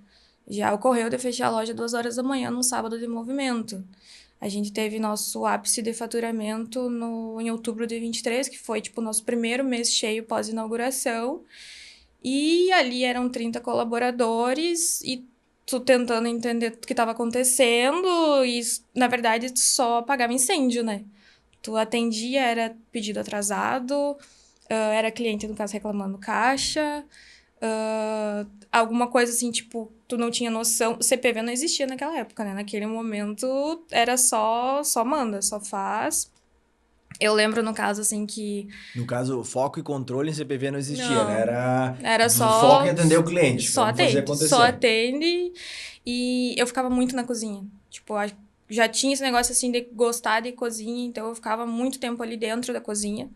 Já ocorreu de fechar a loja 2 horas da manhã num sábado de movimento. A gente teve nosso ápice de faturamento em outubro de 23, que foi, tipo, o nosso primeiro mês cheio pós-inauguração. E ali eram 30 colaboradores e tu tentando entender o que estava acontecendo e, na verdade, só apagava incêndio, né? Tu atendia, era pedido atrasado, era cliente, no caso, reclamando caixa, alguma coisa assim, tipo, tu não tinha noção. O CPV não existia naquela época, né? Naquele momento era só manda, só faz. Eu lembro, no caso, assim, que... No caso, foco e controle em CPV não existia, né? Não, Era era foco em só... atender o cliente. Só Vamos fazer atende, só acontecer. atende. E eu ficava muito na cozinha. Tipo, já tinha esse negócio, assim, de gostar de cozinha, então eu ficava muito tempo ali dentro da cozinha.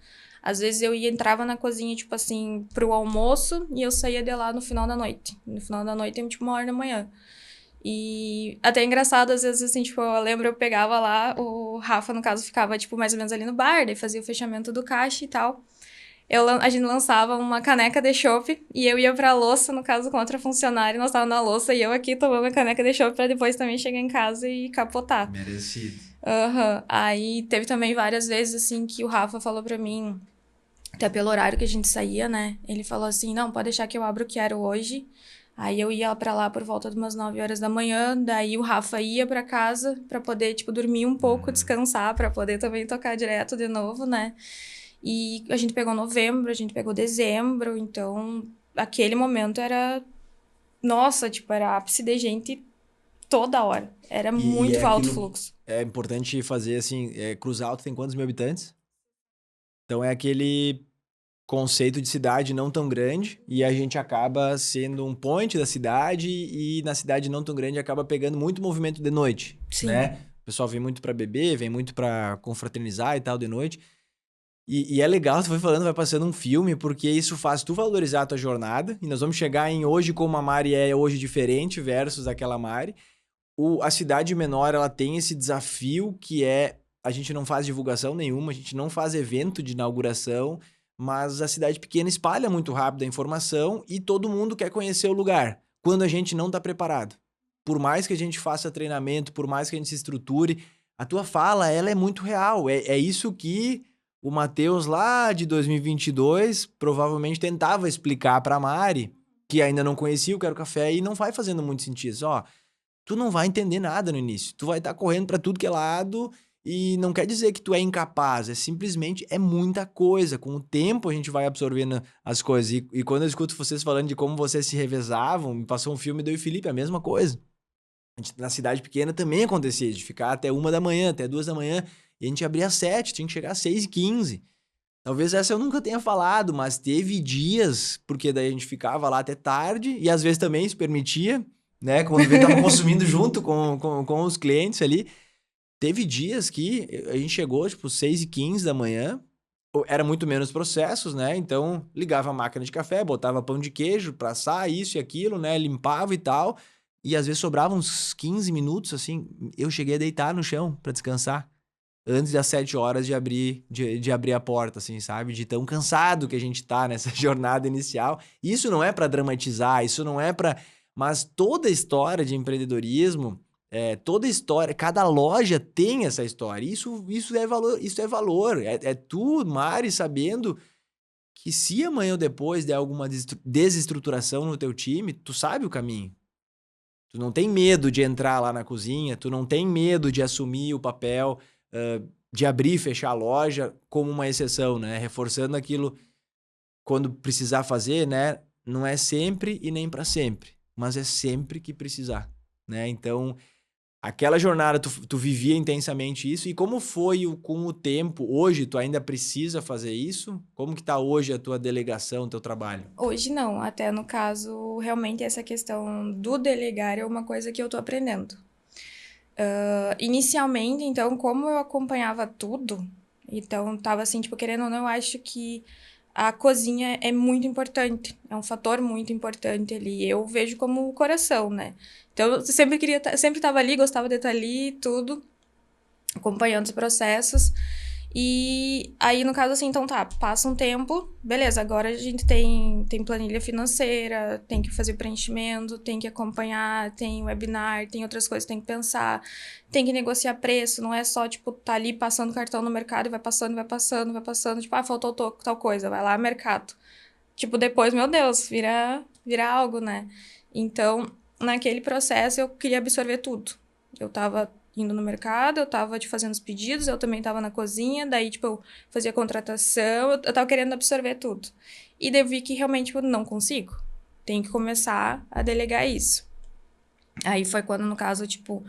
Às vezes eu entrava na cozinha, tipo assim, pro almoço, e eu saía de lá no final da noite. No final da noite, tipo, 1h da manhã. E até é engraçado, às vezes, assim, tipo, eu lembro, eu pegava lá, o Rafa, no caso, ficava, tipo, mais ou menos ali no bar, daí fazia o fechamento do caixa e tal. A gente lançava uma caneca de chopp e eu ia pra louça, no caso, com outra funcionária, nós tava na louça e eu aqui tomando a caneca de chopp pra depois também chegar em casa e capotar. Merecido. Aí teve também várias vezes, assim, que o Rafa falou pra mim, até pelo horário que a gente saía, né? Ele falou assim, não, pode deixar que eu abro o que quero hoje. Aí eu ia pra lá por volta de umas 9 horas da manhã, daí o Rafa ia pra casa pra poder, tipo, dormir um pouco, descansar, pra poder também tocar direto de novo, né? E a gente pegou novembro, a gente pegou dezembro, então aquele momento era... Nossa, tipo, era ápice de gente toda hora. Era E é muito alto aquilo... fluxo. É importante fazer assim, Cruz Alta tem quantos mil habitantes? Então é aquele conceito de cidade não tão grande e a gente acaba sendo um point da cidade e na cidade não tão grande acaba pegando muito movimento de noite, Sim. né? O pessoal vem muito pra beber, vem muito pra confraternizar e tal de noite. E é legal, tu foi falando, vai passando um filme, porque isso faz tu valorizar a tua jornada. E nós vamos chegar em hoje como a Mari é hoje diferente versus aquela Mari. A cidade menor, ela tem esse desafio que é... A gente não faz divulgação nenhuma, a gente não faz evento de inauguração, mas a cidade pequena espalha muito rápido a informação e todo mundo quer conhecer o lugar, quando a gente não está preparado. Por mais que a gente faça treinamento, por mais que a gente se estruture, a tua fala, ela é muito real. É isso que o Matheus lá de 2022 provavelmente tentava explicar para a Mari, que ainda não conhecia o Quero Café e não vai fazendo muito sentido. Ó, tu não vai entender nada no início. Tu vai estar correndo para tudo que é lado E não quer dizer que tu é incapaz, é simplesmente é muita coisa. Com o tempo a gente vai absorvendo as coisas. E quando eu escuto vocês falando de como vocês se revezavam, me passou um filme do Eu e Felipe, a mesma coisa. Na cidade pequena também acontecia, de ficar até 1 da manhã, até 2 da manhã, e a gente abria às 7, tinha que chegar às 6h15. Talvez essa eu nunca tenha falado, mas teve dias, porque daí a gente ficava lá até tarde, e às vezes também se permitia, né? Quando vê, tava consumindo junto com os clientes ali. Teve dias que a gente chegou, tipo, 6h15 da manhã, era muito menos processos, né? Então, ligava a máquina de café, botava pão de queijo pra assar, isso e aquilo, né? Limpava e tal. E às vezes sobrava uns 15 minutos, assim, eu cheguei a deitar no chão pra descansar. Antes das 7 horas de abrir a porta, assim, sabe? De tão cansado que a gente tá nessa jornada inicial. Isso não é pra dramatizar, isso não é pra... Mas toda história de empreendedorismo, toda história, cada loja tem essa história. Isso é valor, isso é valor. É tu, Mari, sabendo que se amanhã ou depois der alguma desestruturação no teu time, tu sabe o caminho. Tu não tem medo de entrar lá na cozinha, tu não tem medo de assumir o papel, de abrir e fechar a loja como uma exceção, né? Reforçando aquilo quando precisar fazer, né? Não é sempre e nem para sempre, mas é sempre que precisar, né? Então, aquela jornada, tu vivia intensamente isso. E como foi com o tempo? Hoje, tu ainda precisa fazer isso? Como que tá hoje a tua delegação, teu trabalho? Hoje não, até no caso, realmente essa questão do delegar é uma coisa que eu tô aprendendo. Inicialmente, então, como eu acompanhava tudo, então tava assim, tipo, querendo ou não, eu acho que a cozinha é muito importante, é um fator muito importante ali. Eu vejo como o coração, né? Então, eu sempre queria, sempre tava ali, gostava de estar ali, tudo, acompanhando os processos. E aí, no caso, assim, então tá, passa um tempo, beleza, agora a gente tem planilha financeira, tem que fazer preenchimento, tem que acompanhar, tem webinar, tem outras coisas, tem que pensar, tem que negociar preço, não é só, tipo, tá ali passando cartão no mercado e vai passando, vai passando, vai passando, tipo, faltou tal coisa, vai lá, mercado. Tipo, depois, meu Deus, vira algo, né? Então, naquele processo, eu queria absorver tudo. Eu tava indo no mercado, eu tava, tipo, fazendo os pedidos, eu também tava na cozinha, daí, tipo, eu fazia contratação, eu tava querendo absorver tudo. E daí eu vi que realmente, tipo, não consigo. Tenho que começar a delegar isso. Aí foi quando, no caso, tipo,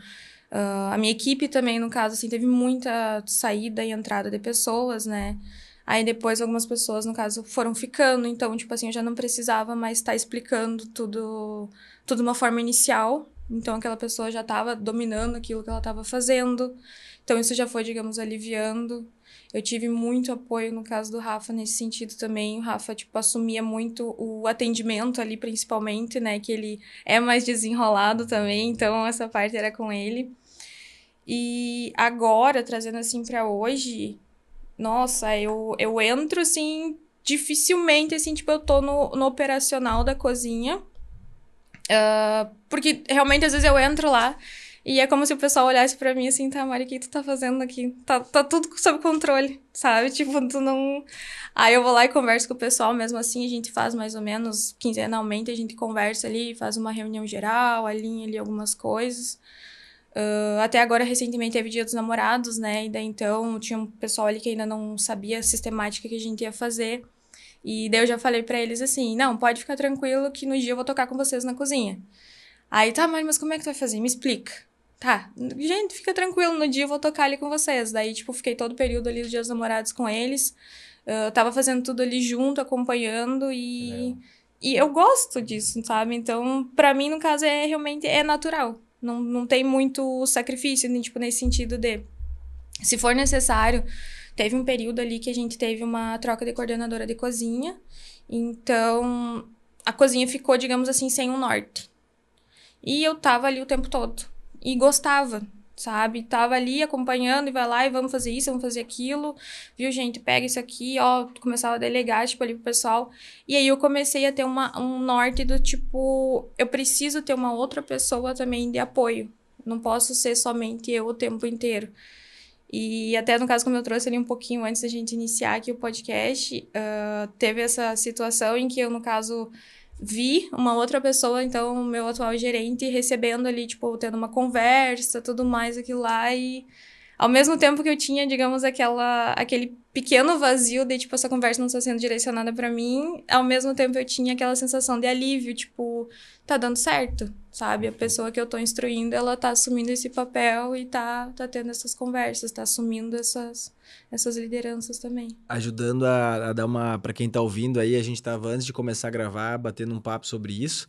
a minha equipe também, no caso, assim, teve muita saída e entrada de pessoas, né? Aí depois algumas pessoas, no caso, foram ficando, então, tipo assim, eu já não precisava mais estar explicando tudo de uma forma inicial. Então aquela pessoa já estava dominando aquilo que ela estava fazendo. Então isso já foi, digamos, aliviando. Eu tive muito apoio no caso do Rafa nesse sentido também. O Rafa, tipo, assumia muito o atendimento ali, principalmente, né? Que ele é mais desenrolado também, então essa parte era com ele. E agora, trazendo assim pra hoje, nossa, eu entro assim, dificilmente, assim, tipo, eu tô no operacional da cozinha. Porque realmente às vezes eu entro lá e é como se o pessoal olhasse pra mim assim, tá, Mari, o que tu tá fazendo aqui? Tá tudo sob controle, sabe? Tipo, tu não... Aí eu vou lá e converso com o pessoal, mesmo assim a gente faz mais ou menos quinzenalmente, a gente conversa ali, faz uma reunião geral, alinha ali algumas coisas. Até agora, recentemente, teve Dia dos Namorados, né? E daí, então, tinha um pessoal ali que ainda não sabia a sistemática que a gente ia fazer. E daí eu já falei pra eles assim, não, pode ficar tranquilo que no dia eu vou tocar com vocês na cozinha. Aí, tá, Mari, mas como é que tu vai fazer? Me explica. Tá, gente, fica tranquilo, no dia eu vou tocar ali com vocês. Daí, tipo, fiquei todo o período ali dos Dias dos Namorados com eles. Tava fazendo tudo ali junto, acompanhando e eu gosto disso, sabe? Então, pra mim, no caso, realmente é natural. Não tem muito sacrifício, tipo, nesse sentido de... Se for necessário, teve um período ali que a gente teve uma troca de coordenadora de cozinha. Então, a cozinha ficou, digamos assim, sem um norte. E eu tava ali o tempo todo. E gostava, sabe? Tava ali acompanhando e vai lá e vamos fazer isso, vamos fazer aquilo. Viu, gente? Pega isso aqui, ó. Começava a delegar, tipo, ali pro pessoal. E aí eu comecei a ter um norte do tipo... Eu preciso ter uma outra pessoa também de apoio. Não posso ser somente eu o tempo inteiro. E até no caso, como eu trouxe ali um pouquinho antes da gente iniciar aqui o podcast, teve essa situação em que eu, no caso, vi uma outra pessoa, então, o meu atual gerente, recebendo ali, tipo, tendo uma conversa, tudo mais, aquilo lá, e ao mesmo tempo que eu tinha, digamos, aquele pequeno vazio de, tipo, essa conversa não está sendo direcionada pra mim, ao mesmo tempo eu tinha aquela sensação de alívio, tipo, tá dando certo, sabe? A pessoa que eu tô instruindo, ela tá assumindo esse papel e tá tendo essas conversas, tá assumindo essas lideranças também. Ajudando a dar uma... Para quem tá ouvindo aí, a gente tava antes de começar a gravar, batendo um papo sobre isso.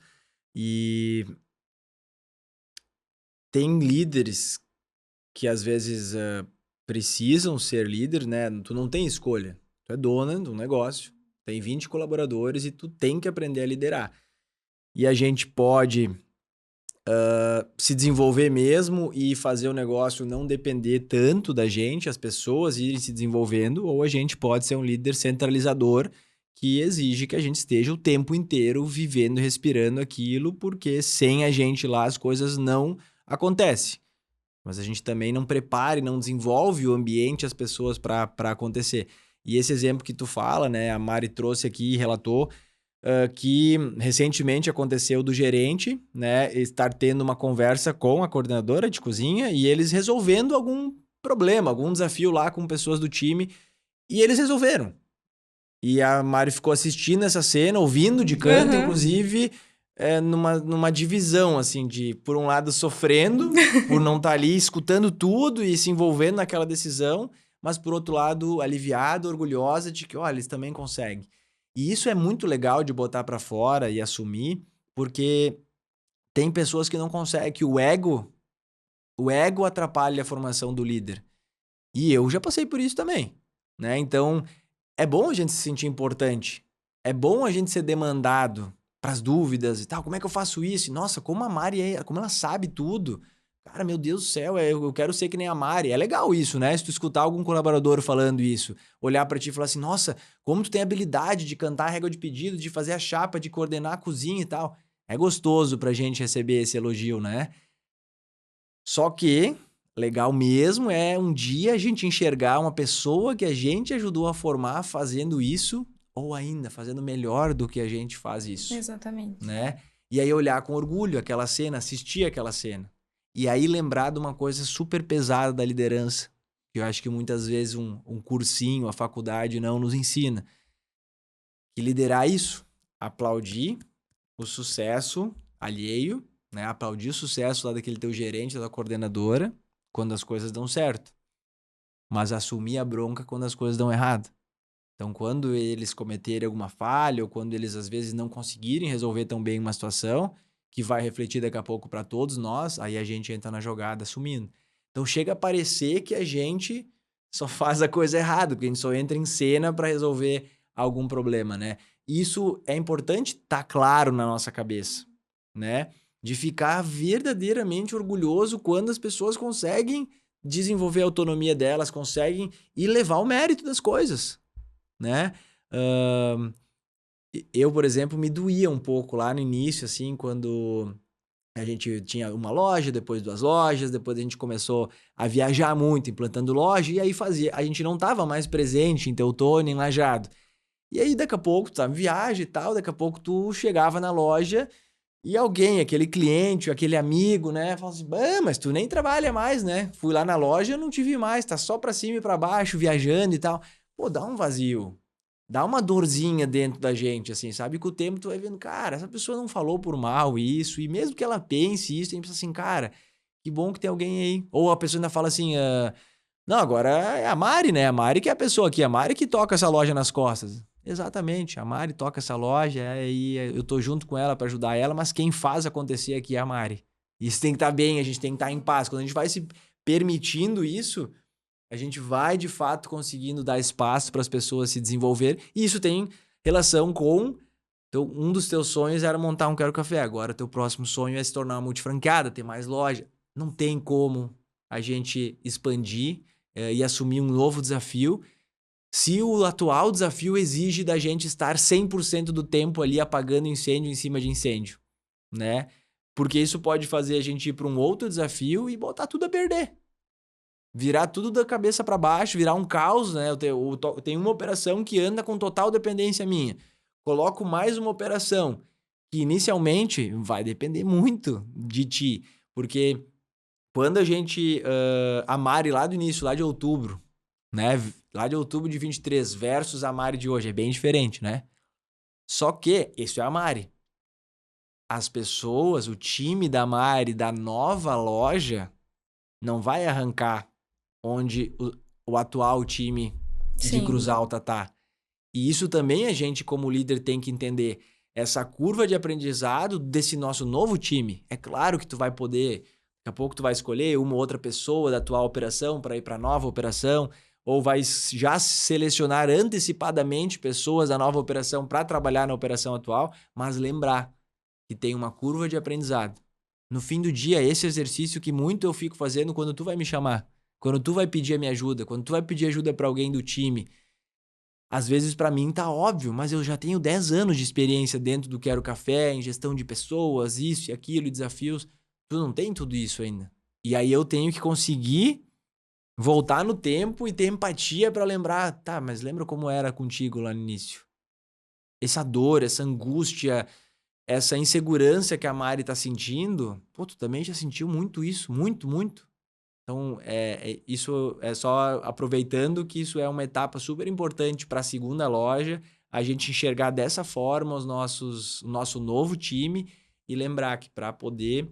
E tem líderes que às vezes precisam ser líder, né? Tu não tem escolha. Tu é dona de um negócio, tem 20 colaboradores e tu tem que aprender a liderar. E a gente pode se desenvolver mesmo e fazer o negócio não depender tanto da gente, as pessoas irem se desenvolvendo, ou a gente pode ser um líder centralizador que exige que a gente esteja o tempo inteiro vivendo, respirando aquilo, porque sem a gente lá as coisas não acontecem. Mas a gente também não prepara e não desenvolve o ambiente, as pessoas para acontecer. E esse exemplo que tu fala, né, a Mari trouxe aqui e relatou, que recentemente aconteceu do gerente, né, estar tendo uma conversa com a coordenadora de cozinha e eles resolvendo algum problema, algum desafio lá com pessoas do time, e eles resolveram. E a Mari ficou assistindo essa cena, ouvindo de canto, inclusive, numa divisão, assim, de, por um lado, sofrendo, por não estar ali escutando tudo e se envolvendo naquela decisão, mas, por outro lado, aliviada, orgulhosa de que, olha, eles também conseguem. E isso é muito legal de botar para fora e assumir, porque tem pessoas que não conseguem, que o ego atrapalha a formação do líder. E eu já passei por isso também, né? Então, é bom a gente se sentir importante. É bom a gente ser demandado para as dúvidas e tal. Como é que eu faço isso? E, nossa, como a Mari como ela sabe tudo. Cara, meu Deus do céu, eu quero ser que nem a Mari. É legal isso, né? Se tu escutar algum colaborador falando isso, olhar para ti e falar assim, nossa, como tu tem habilidade de cantar a régua de pedido, de fazer a chapa, de coordenar a cozinha e tal. É gostoso pra gente receber esse elogio, né? Só que legal mesmo é um dia a gente enxergar uma pessoa que a gente ajudou a formar fazendo isso, ou ainda fazendo melhor do que a gente faz isso, Exatamente. né? E aí olhar com orgulho aquela cena, assistir aquela cena. E aí lembrar de uma coisa super pesada da liderança, que eu acho que muitas vezes um cursinho, a faculdade não nos ensina. Que liderar isso, aplaudir o sucesso alheio, né? Aplaudir o sucesso lá daquele teu gerente, da coordenadora, quando as coisas dão certo. Mas assumir a bronca quando as coisas dão errado. Então, quando eles cometerem alguma falha, ou quando eles às vezes não conseguirem resolver tão bem uma situação, que vai refletir daqui a pouco para todos nós, aí a gente entra na jogada assumindo. Então, chega a parecer que a gente só faz a coisa errada, porque a gente só entra em cena para resolver algum problema, né? Isso é importante estar claro na nossa cabeça, né? De ficar verdadeiramente orgulhoso quando as pessoas conseguem desenvolver a autonomia delas, conseguem e levar o mérito das coisas, né? Eu, por exemplo, me doía um pouco lá no início, assim, quando a gente tinha uma loja, depois 2 lojas, depois a gente começou a viajar muito, implantando loja, e aí a gente não estava mais presente em Teutônia, em Lajeado. E aí, daqui a pouco, tu tava em viagem e tal, daqui a pouco tu chegava na loja e alguém, aquele cliente, aquele amigo, né, falava assim, mas tu nem trabalha mais, né? Fui lá na loja, não te vi mais, tá só pra cima e pra baixo, viajando e tal. Pô, dá um vazio. Dá uma dorzinha dentro da gente, assim, sabe? Com o tempo tu vai vendo, cara, essa pessoa não falou por mal isso, e mesmo que ela pense isso, tem que pensar assim, cara, que bom que tem alguém aí. Ou a pessoa ainda fala assim, não, agora é a Mari, né? A Mari que é a pessoa aqui, a Mari que toca essa loja nas costas. Exatamente, a Mari toca essa loja e eu tô junto com ela para ajudar ela, mas quem faz acontecer aqui é a Mari. Isso tem que estar bem, a gente tem que estar em paz. Quando a gente vai se permitindo isso, a gente vai de fato conseguindo dar espaço para as pessoas se desenvolver. E isso tem relação com um dos teus sonhos era montar um Quero Café. Agora teu próximo sonho é se tornar uma multifranqueada, ter mais loja. Não tem como a gente expandir e assumir um novo desafio se o atual desafio exige da gente estar 100% do tempo ali apagando incêndio em cima de incêndio, né? Porque isso pode fazer a gente ir para um outro desafio e botar tudo a perder. Virar tudo da cabeça para baixo, virar um caos, né? Eu tenho uma operação que anda com total dependência minha. Coloco mais uma operação que inicialmente vai depender muito de ti, porque quando a gente... a Mari lá do início, lá de outubro, né? Lá de outubro de 23 versus a Mari de hoje. É bem diferente, né? Só que isso é a Mari. As pessoas, o time da Mari, da nova loja, não vai arrancar onde o atual time de Sim. Cruz Alta tá. E isso também a gente, como líder, tem que entender. Essa curva de aprendizado desse nosso novo time. É claro que tu vai poder, daqui a pouco tu vai escolher uma ou outra pessoa da atual operação para ir para a nova operação, ou vai já selecionar antecipadamente pessoas da nova operação para trabalhar na operação atual, mas lembrar que tem uma curva de aprendizado. No fim do dia, esse exercício que muito eu fico fazendo quando tu vai me chamar, quando tu vai pedir a minha ajuda, quando tu vai pedir ajuda para alguém do time. Às vezes para mim tá óbvio, mas eu já tenho 10 anos de experiência dentro do Quero Café, em gestão de pessoas, isso e aquilo, e desafios. Tu não tem tudo isso ainda. E aí eu tenho que conseguir voltar no tempo e ter empatia para lembrar, tá, mas lembra como era contigo lá no início? Essa dor, essa angústia, essa insegurança que a Mari tá sentindo, pô, tu também já sentiu muito isso, muito, muito. Então, isso é só aproveitando que isso é uma etapa super importante para a segunda loja, a gente enxergar dessa forma o nosso novo time e lembrar que para poder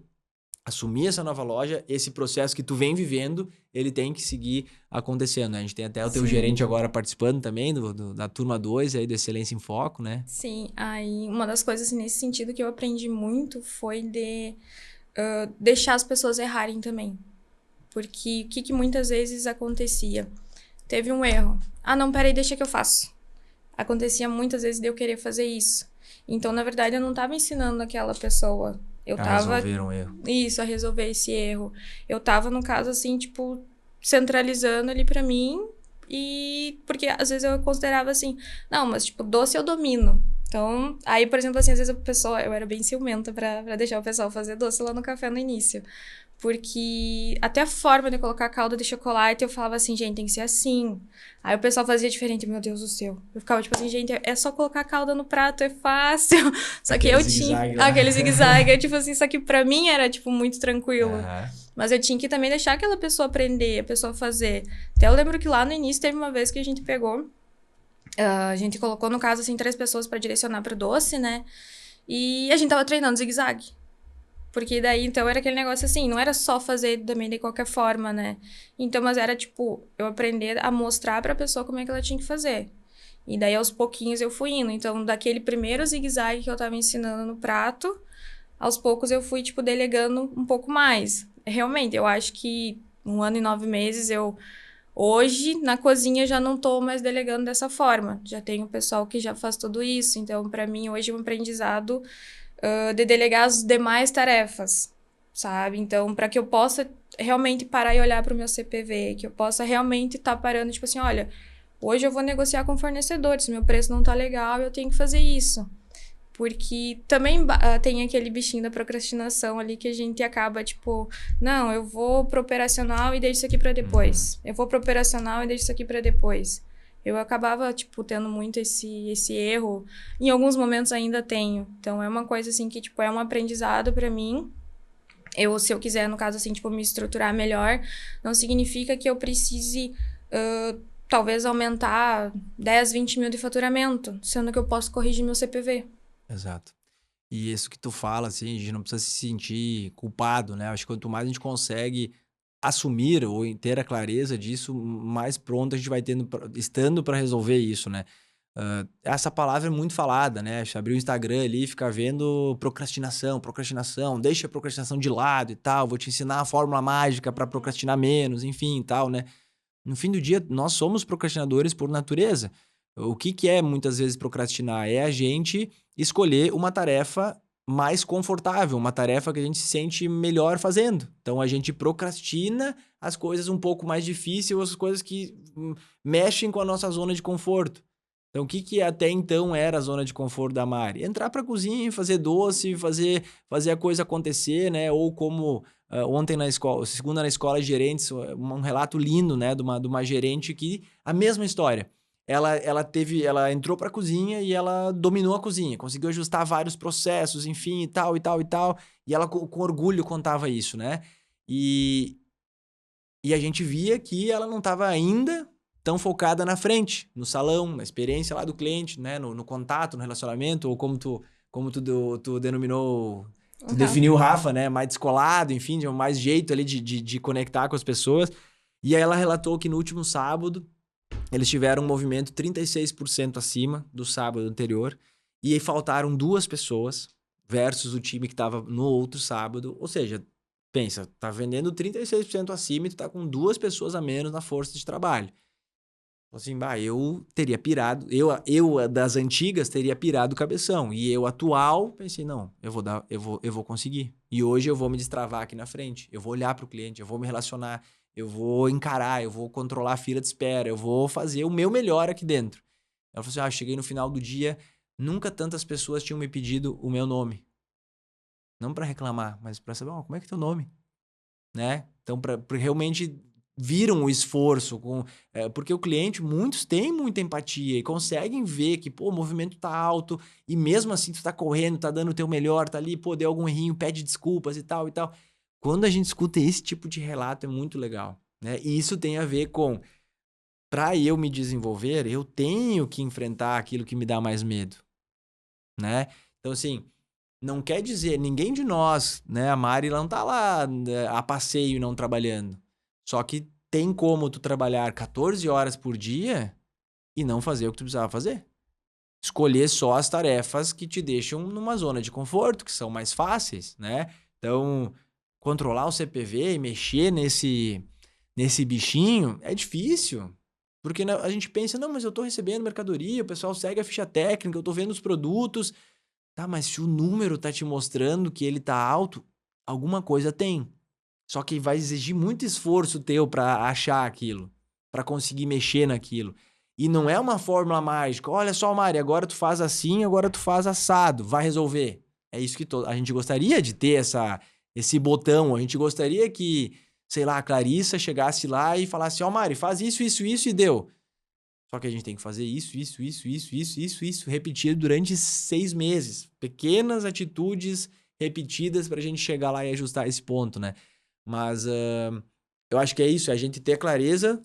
assumir essa nova loja, esse processo que tu vem vivendo, ele tem que seguir acontecendo, né? A gente tem até o teu gerente agora participando também da turma 2 aí do Excelência em Foco, né? Sim, aí uma das coisas assim, nesse sentido que eu aprendi muito foi de deixar as pessoas errarem também. Porque o que muitas vezes acontecia? Teve um erro. Ah, não, peraí, deixa que eu faço. Acontecia muitas vezes de eu querer fazer isso. Então, na verdade, eu não estava ensinando aquela pessoa. Eu tava... resolver um erro. Isso, a resolver esse erro. Eu tava, no caso, assim, tipo, centralizando ali pra mim. E... Porque, às vezes, eu considerava assim... Não, mas, tipo, doce eu domino. Então, aí, por exemplo, assim, às vezes a pessoa... Eu era bem ciumenta pra deixar o pessoal fazer doce lá no café no início. Porque até a forma de colocar a calda de chocolate, eu falava assim, gente, tem que ser assim. Aí o pessoal fazia diferente, meu Deus do céu. Eu ficava tipo assim, gente, é só colocar a calda no prato, é fácil. Só que Aquele eu tinha... zigue-zague lá. Aquele zigue-zague, tipo assim, só que pra mim era, tipo, muito tranquilo. Aham. Mas eu tinha que também deixar aquela pessoa aprender, a pessoa fazer. Até eu lembro que lá no início teve uma vez que a gente pegou... a gente colocou, no caso, assim, 3 pessoas pra direcionar pro doce, né? E a gente tava treinando zigue-zague. Porque daí, então, era aquele negócio assim, não era só fazer também de qualquer forma, né? Então, mas era, tipo, eu aprender a mostrar pra pessoa como é que ela tinha que fazer. E daí, aos pouquinhos, eu fui indo. Então, daquele primeiro zigue-zague que eu tava ensinando no prato, aos poucos eu fui, tipo, delegando um pouco mais. Realmente, eu acho que 1 ano e 9 meses, hoje, na cozinha, já não tô mais delegando dessa forma. Já tenho pessoal que já faz tudo isso. Então, pra mim, hoje é um aprendizado... de delegar as demais tarefas, sabe? Então, para que eu possa realmente parar e olhar para o meu CPV, que eu possa realmente estar parando, tipo assim, olha, hoje eu vou negociar com fornecedores, se meu preço não tá legal, eu tenho que fazer isso. Porque também tem aquele bichinho da procrastinação ali que a gente acaba, tipo, não, eu vou pro operacional e deixo isso aqui para depois. Eu vou pro operacional e deixo isso aqui para depois. Eu acabava, tipo, tendo muito esse erro. Em alguns momentos ainda tenho. Então, é uma coisa, assim, que, tipo, é um aprendizado pra mim. Se eu quiser, no caso, assim, tipo, me estruturar melhor, não significa que eu precise, talvez, aumentar 10, 20 mil de faturamento, sendo que eu posso corrigir meu CPV. Exato. E isso que tu fala, assim, a gente não precisa se sentir culpado, né? Acho que quanto mais a gente consegue assumir ou ter a clareza disso, mais pronto a gente vai estando para resolver isso, né? Essa palavra é muito falada, né? Você abrir o Instagram ali e ficar vendo procrastinação, deixa a procrastinação de lado e tal, vou te ensinar a fórmula mágica para procrastinar menos, enfim e tal, né? No fim do dia, nós somos procrastinadores por natureza. O que é muitas vezes procrastinar? É a gente escolher uma tarefa mais confortável, uma tarefa que a gente se sente melhor fazendo. Então a gente procrastina as coisas um pouco mais difíceis, as coisas que mexem com a nossa zona de conforto. Então o que até então era a zona de conforto da Mari? Entrar para a cozinha, fazer doce, fazer a coisa acontecer, né? Ou como ontem na escola, segunda na escola de gerentes, um relato lindo, né? De uma gerente que a mesma história. Ela entrou para a cozinha e ela dominou a cozinha, conseguiu ajustar vários processos, enfim, e tal. E ela com orgulho contava isso, né? E a gente via que ela não estava ainda tão focada na frente, no salão, na experiência lá do cliente, né? No contato, no relacionamento, ou tu denominou, tu definiu o Rafa, né? Mais descolado, enfim, de mais jeito ali de conectar com as pessoas. E aí ela relatou que no último sábado, eles tiveram um movimento 36% acima do sábado anterior, e aí faltaram 2 pessoas versus o time que estava no outro sábado. Ou seja, pensa, tá vendendo 36% acima e tu tá com 2 pessoas a menos na força de trabalho. Assim, eu teria pirado, eu das antigas teria pirado o cabeção, e eu atual pensei, não, eu vou conseguir. E hoje eu vou me destravar aqui na frente, eu vou olhar para o cliente, eu vou me relacionar, eu vou encarar, eu vou controlar a fila de espera, eu vou fazer o meu melhor aqui dentro. Ela falou assim, cheguei no final do dia, nunca tantas pessoas tinham me pedido o meu nome. Não para reclamar, mas para saber, como é que é teu nome? Né? Então, para realmente viram o esforço, porque o cliente, muitos têm muita empatia e conseguem ver que, o movimento tá alto e mesmo assim tu tá correndo, tá dando o teu melhor, tá ali, deu algum errinho, pede desculpas e tal e tal. Quando a gente escuta esse tipo de relato é muito legal, né? E isso tem a ver com, para eu me desenvolver, eu tenho que enfrentar aquilo que me dá mais medo, né? Então, assim, não quer dizer, ninguém de nós, né? A Mari não tá lá a passeio e não trabalhando. Só que tem como tu trabalhar 14 horas por dia e não fazer o que tu precisava fazer. Escolher só as tarefas que te deixam numa zona de conforto, que são mais fáceis, né? Então, controlar o CPV e mexer nesse bichinho é difícil. Porque a gente pensa, não, mas eu tô recebendo mercadoria, o pessoal segue a ficha técnica, eu tô vendo os produtos. Tá, mas se o número tá te mostrando que ele tá alto, alguma coisa tem. Só que vai exigir muito esforço teu para achar aquilo, para conseguir mexer naquilo. E não é uma fórmula mágica. Olha só, Mari, agora tu faz assim, agora tu faz assado, vai resolver. É isso que a gente gostaria de ter esse botão. A gente gostaria que, sei lá, a Clarissa chegasse lá e falasse, Mari, faz isso, isso, isso e deu. Só que a gente tem que fazer isso, repetido durante 6 meses. Pequenas atitudes repetidas para a gente chegar lá e ajustar esse ponto, né? Mas eu acho que é isso, é a gente ter clareza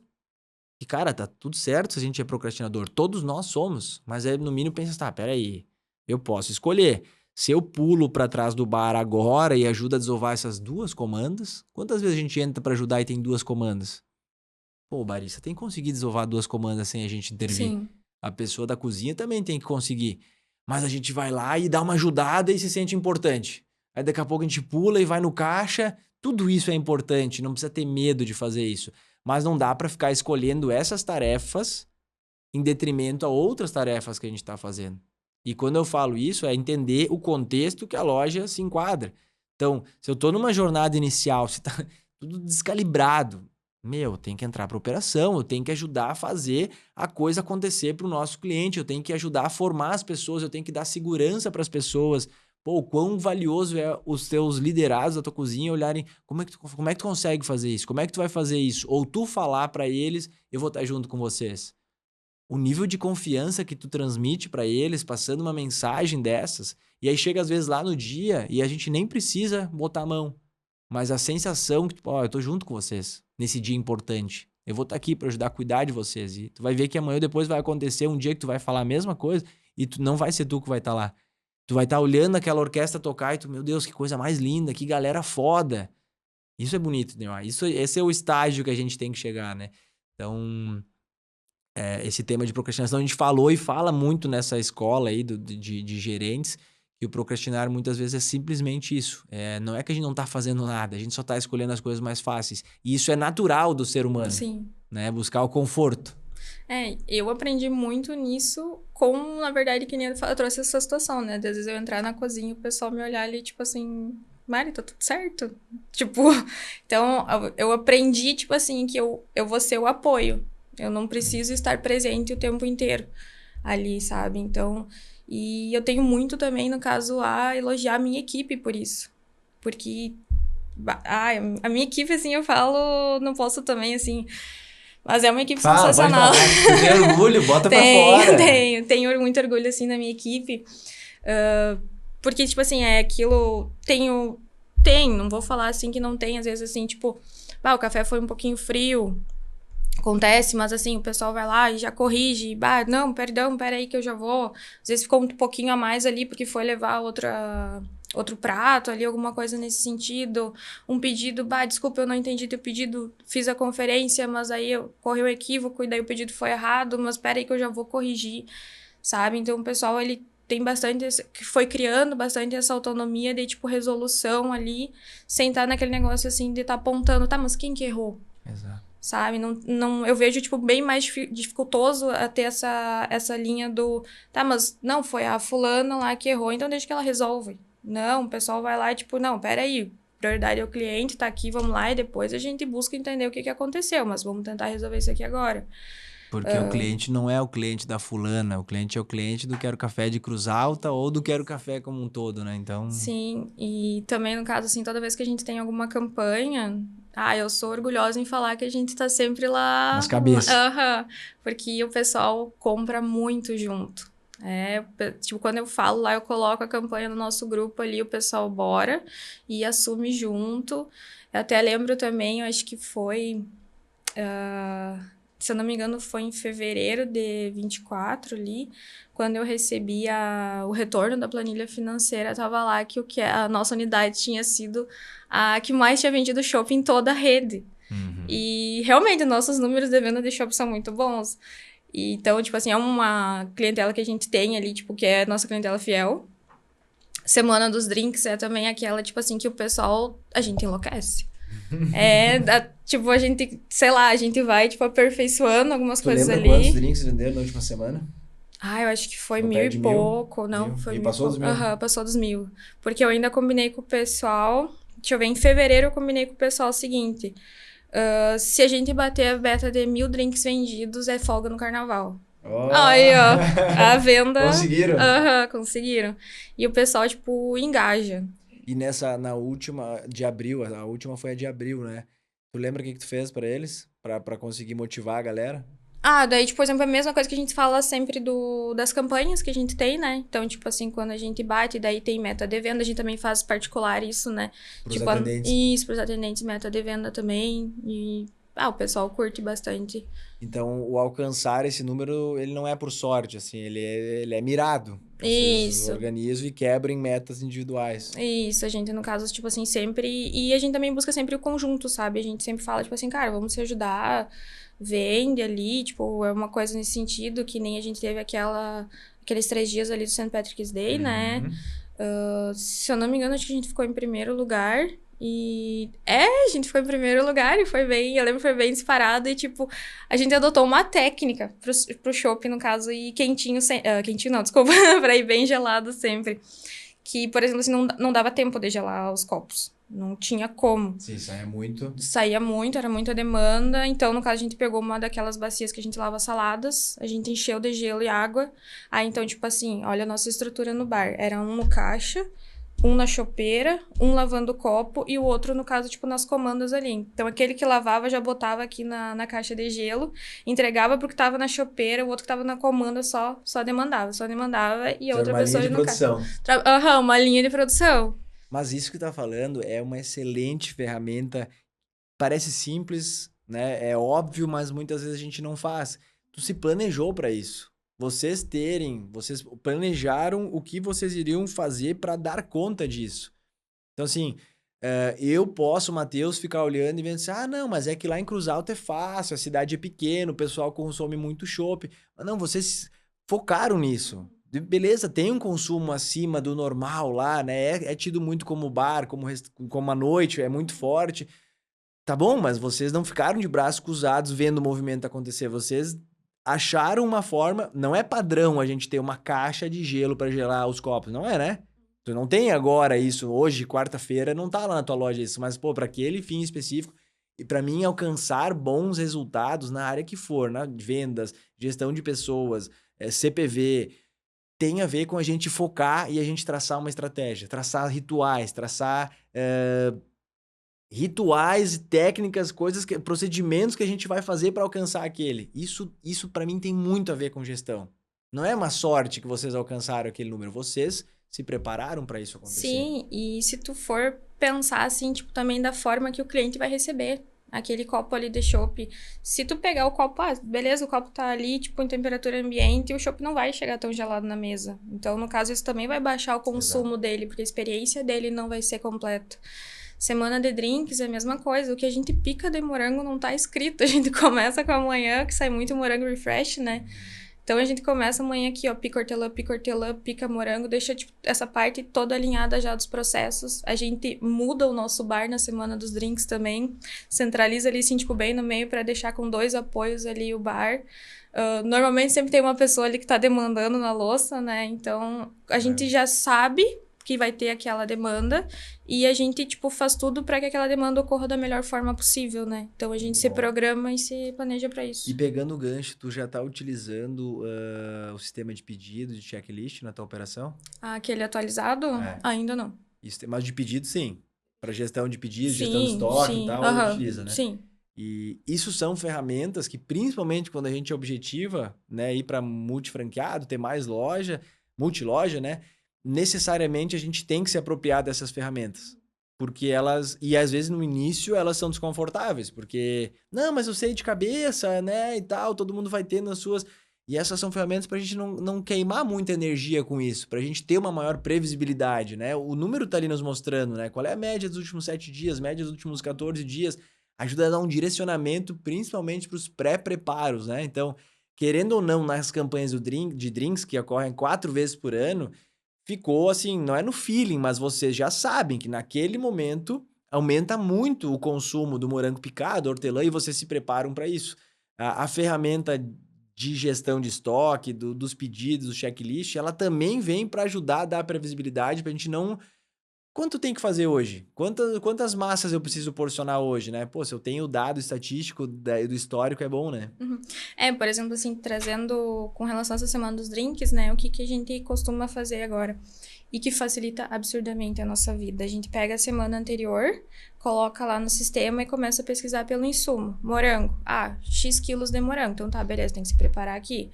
que, cara, tá tudo certo se a gente é procrastinador. Todos nós somos, mas no mínimo pensa, tá, peraí, eu posso escolher. Se eu pulo para trás do bar agora e ajuda a desovar essas 2 comandas, quantas vezes a gente entra para ajudar e tem 2 comandas? Pô, Barissa, tem que conseguir desovar 2 comandas sem a gente intervir. Sim. A pessoa da cozinha também tem que conseguir. Mas a gente vai lá e dá uma ajudada e se sente importante. Aí daqui a pouco a gente pula e vai no caixa. Tudo isso é importante, não precisa ter medo de fazer isso. Mas não dá para ficar escolhendo essas tarefas em detrimento a outras tarefas que a gente está fazendo. E quando eu falo isso, é entender o contexto que a loja se enquadra. Então, se eu estou numa jornada inicial, se está tudo descalibrado, tem que entrar para operação, eu tenho que ajudar a fazer a coisa acontecer para o nosso cliente, eu tenho que ajudar a formar as pessoas, eu tenho que dar segurança para as pessoas. Pô, quão valioso é os teus liderados da tua cozinha olharem como é que tu consegue fazer isso? Como é que tu vai fazer isso? Ou tu falar para eles, eu vou estar junto com vocês. O nível de confiança que tu transmite para eles, passando uma mensagem dessas, e aí chega às vezes lá no dia e a gente nem precisa botar a mão, mas a sensação que, eu tô junto com vocês nesse dia importante. Eu vou estar aqui para ajudar a cuidar de vocês. E tu vai ver que amanhã ou depois vai acontecer um dia que tu vai falar a mesma coisa e não vai ser tu que vai estar lá. Tu vai estar olhando aquela orquestra tocar e tu, meu Deus, que coisa mais linda, que galera foda. Isso é bonito, né? Esse é o estágio que a gente tem que chegar, né? Então, esse tema de procrastinação a gente falou e fala muito nessa escola aí de gerentes, que o procrastinar muitas vezes é simplesmente isso. Não é que a gente não tá fazendo nada, a gente só tá escolhendo as coisas mais fáceis. E isso é natural do ser humano. Sim. Né? Buscar o conforto. Eu aprendi muito nisso com, na verdade, que nem eu trouxe essa situação, né? Às vezes eu entrar na cozinha e o pessoal me olhar ali, tipo assim, Mari, tá tudo certo? Tipo, então eu aprendi, tipo assim, que eu vou ser o apoio. Eu não preciso estar presente o tempo inteiro ali, sabe? Então, e eu tenho muito também, no caso, a elogiar a minha equipe por isso. Porque, a minha equipe, assim, eu falo, não posso também, assim... Mas é uma equipe sensacional. Pode tem orgulho, bota pra fora. Tenho muito orgulho, assim, na minha equipe. Porque, tipo assim, aquilo... Tenho tem, não vou falar assim que não tem, às vezes assim, tipo, o café foi um pouquinho frio, acontece, mas assim, o pessoal vai lá e já corrige, não, perdão, peraí que eu já vou. Às vezes ficou um pouquinho a mais ali porque foi levar outro prato ali, alguma coisa nesse sentido. Um pedido, desculpa, eu não entendi teu pedido, fiz a conferência, mas aí ocorreu um equívoco e daí o pedido foi errado, mas peraí que eu já vou corrigir, sabe? Então o pessoal, ele tem bastante, que foi criando bastante essa autonomia de, tipo, resolução ali, sem estar naquele negócio assim de estar apontando, mas quem que errou? Exato. Sabe? Não, eu vejo, tipo, bem mais dificultoso a ter essa linha do... mas não, foi a fulana lá que errou, então deixa que ela resolve. Não, o pessoal vai lá e, tipo, não, peraí, prioridade é o cliente, tá aqui, vamos lá, e depois a gente busca entender o que aconteceu, mas vamos tentar resolver isso aqui agora. Porque o cliente não é o cliente da fulana, o cliente é o cliente do Quero Café de Cruz Alta ou do Quero Café como um todo, né? Então... Sim, e também no caso, assim, toda vez que a gente tem alguma campanha, eu sou orgulhosa em falar que a gente tá sempre lá... Nas cabeças. Porque o pessoal compra muito junto. Tipo, quando eu falo lá, eu coloco a campanha no nosso grupo ali, o pessoal bora e assume junto. Eu até lembro também, eu acho que foi... se eu não me engano, foi em fevereiro de 24 ali, quando eu recebi o retorno da planilha financeira, tava lá que a nossa unidade tinha sido a que mais tinha vendido chopp em toda a rede. Uhum. E realmente, nossos números de venda de chopp são muito bons. E, então, tipo assim, é uma clientela que a gente tem ali, tipo, que é a nossa clientela fiel. Semana dos drinks é também aquela, tipo assim, que o pessoal, a gente enlouquece. Tipo, a gente, sei lá, a gente vai, tipo, aperfeiçoando algumas coisas ali. Tu lembra quantos drinks venderam na última semana? Eu acho que foi 1.000 e pouco. Não, foi 1.000 e passou pouco. dos 1.000? Passou dos 1.000. Porque eu ainda combinei com o pessoal... Deixa eu ver, em fevereiro eu combinei com o pessoal o seguinte. Se a gente bater a meta de 1.000 drinks vendidos, é folga no carnaval. Aí, ó. A venda... Conseguiram? Conseguiram. E o pessoal, tipo, engaja. E na última de abril, a última foi a de abril, né? Tu lembra o que tu fez pra eles? Pra conseguir motivar a galera? Daí, tipo, por exemplo, a mesma coisa que a gente fala sempre das campanhas que a gente tem, né? Então, tipo assim, quando a gente bate, daí tem meta de venda, a gente também faz particular isso, né? Pros atendentes. Isso, pros atendentes, meta de venda também. E, o pessoal curte bastante. Então, o alcançar esse número, ele não é por sorte, assim, ele é mirado. Vocês organizam e quebram em metas individuais. Isso, a gente, no caso, tipo assim, sempre... E a gente também busca sempre o conjunto, sabe? A gente sempre fala, tipo assim, cara, vamos se ajudar, vende ali, tipo, é uma coisa nesse sentido, que nem a gente teve aqueles 3 dias ali do St. Patrick's Day, né? Se eu não me engano, acho que a gente ficou em primeiro lugar. A gente ficou em primeiro lugar e foi bem, eu lembro que foi bem disparado e, tipo, a gente adotou uma técnica pro chopp, no caso, e quentinho, quentinho não, desculpa, pra ir bem gelado sempre. Que, por exemplo, assim, não dava tempo de gelar os copos. Não tinha como. Sim, saía muito. Saía muito, era muita demanda. Então, no caso, a gente pegou uma daquelas bacias que a gente lava saladas. A gente encheu de gelo e água. Aí, então, tipo assim, olha a nossa estrutura no bar. Era um no caixa, um na chopeira, um lavando o copo e o outro, no caso, tipo, nas comandas ali. Então, aquele que lavava já botava aqui na caixa de gelo, entregava pro que tava na chopeira, o outro que tava na comanda só demandava e a outra pessoa... Uma linha de produção. Uma linha de produção. Mas isso que tá falando é uma excelente ferramenta. Parece simples, né? É óbvio, mas muitas vezes a gente não faz. Tu se planejou para isso. Vocês planejaram o que vocês iriam fazer para dar conta disso. Então, assim, eu posso, Matheus, ficar olhando e vendo assim, não, mas é que lá em Cruz Alta é fácil, a cidade é pequena, o pessoal consome muito chopp. Mas não, vocês focaram nisso. Beleza, tem um consumo acima do normal lá, né? É tido muito como bar, como a noite, é muito forte. Tá bom, mas vocês não ficaram de braços cruzados vendo o movimento acontecer. Vocês acharam uma forma... Não é padrão a gente ter uma caixa de gelo para gelar os copos, não é, né? Tu não tem agora isso. Hoje, quarta-feira, não tá lá na tua loja isso. Mas, pô, para aquele fim específico... E para mim, alcançar bons resultados na área que for, na vendas, gestão de pessoas, CPV... tem a ver com a gente focar e a gente traçar uma estratégia. Traçar rituais, rituais, técnicas, procedimentos que a gente vai fazer para alcançar aquele. Isso para mim tem muito a ver com gestão. Não é uma sorte que vocês alcançaram aquele número. Vocês se prepararam para isso acontecer. Sim, e se tu for pensar, assim, tipo, também da forma que o cliente vai receber aquele copo ali de chopp. Se tu pegar o copo, beleza, o copo tá ali, tipo, em temperatura ambiente, e o chopp não vai chegar tão gelado na mesa. Então, no caso, isso também vai baixar o consumo dele, porque a experiência dele não vai ser completa. Semana de drinks é a mesma coisa. O que a gente pica de morango não tá escrito. A gente começa com a manhã, que sai muito morango refresh, né? Então, a gente começa amanhã aqui, ó, pica hortelã, pica morango, deixa, tipo, essa parte toda alinhada já dos processos. A gente muda o nosso bar na semana dos drinks também, centraliza ali, assim, tipo, bem no meio para deixar com 2 apoios ali o bar. Normalmente sempre tem uma pessoa ali que tá demandando na louça, né? Então, a gente já sabe que vai ter aquela demanda e a gente, tipo, faz tudo para que aquela demanda ocorra da melhor forma possível, né? Então, a gente se programa e se planeja para isso. E pegando o gancho, tu já tá utilizando o sistema de pedido, de checklist na tua operação? Aquele atualizado? Ainda não. Mas de pedido, sim. Para gestão de pedido, gestão de Sim, estoque e sim. tal, utiliza, né? Sim. E isso são ferramentas que, principalmente quando a gente objetiva, né, ir para multifranqueado, ter mais loja, multiloja, né? Necessariamente a gente tem que se apropriar dessas ferramentas. Porque elas, e às vezes no início elas são desconfortáveis, porque, não, mas eu sei de cabeça, né, e tal, todo mundo vai ter nas suas. E essas são ferramentas para a gente não queimar muita energia com isso, para a gente ter uma maior previsibilidade, né? O número tá ali nos mostrando, né? Qual é a média dos últimos 7 dias, média dos últimos 14 dias. Ajuda a dar um direcionamento, principalmente para os pré-preparos, né? Então, querendo ou não, nas campanhas de drinks, que ocorrem 4 vezes por ano, ficou assim, não é no feeling, mas vocês já sabem que naquele momento aumenta muito o consumo do morango picado, hortelã, e vocês se preparam para isso. A ferramenta de gestão de estoque, dos pedidos, do checklist, ela também vem para ajudar a dar previsibilidade para a gente não... Quanto tem que fazer hoje? Quantas massas eu preciso porcionar hoje, né? Pô, se eu tenho o dado estatístico do histórico, é bom, né? Por exemplo, assim, trazendo com relação a essa semana dos drinks, né? O que a gente costuma fazer agora? E que facilita absurdamente a nossa vida. A gente pega a semana anterior, coloca lá no sistema e começa a pesquisar pelo insumo. Morango. X quilos de morango. Então tá, beleza, tem que se preparar aqui.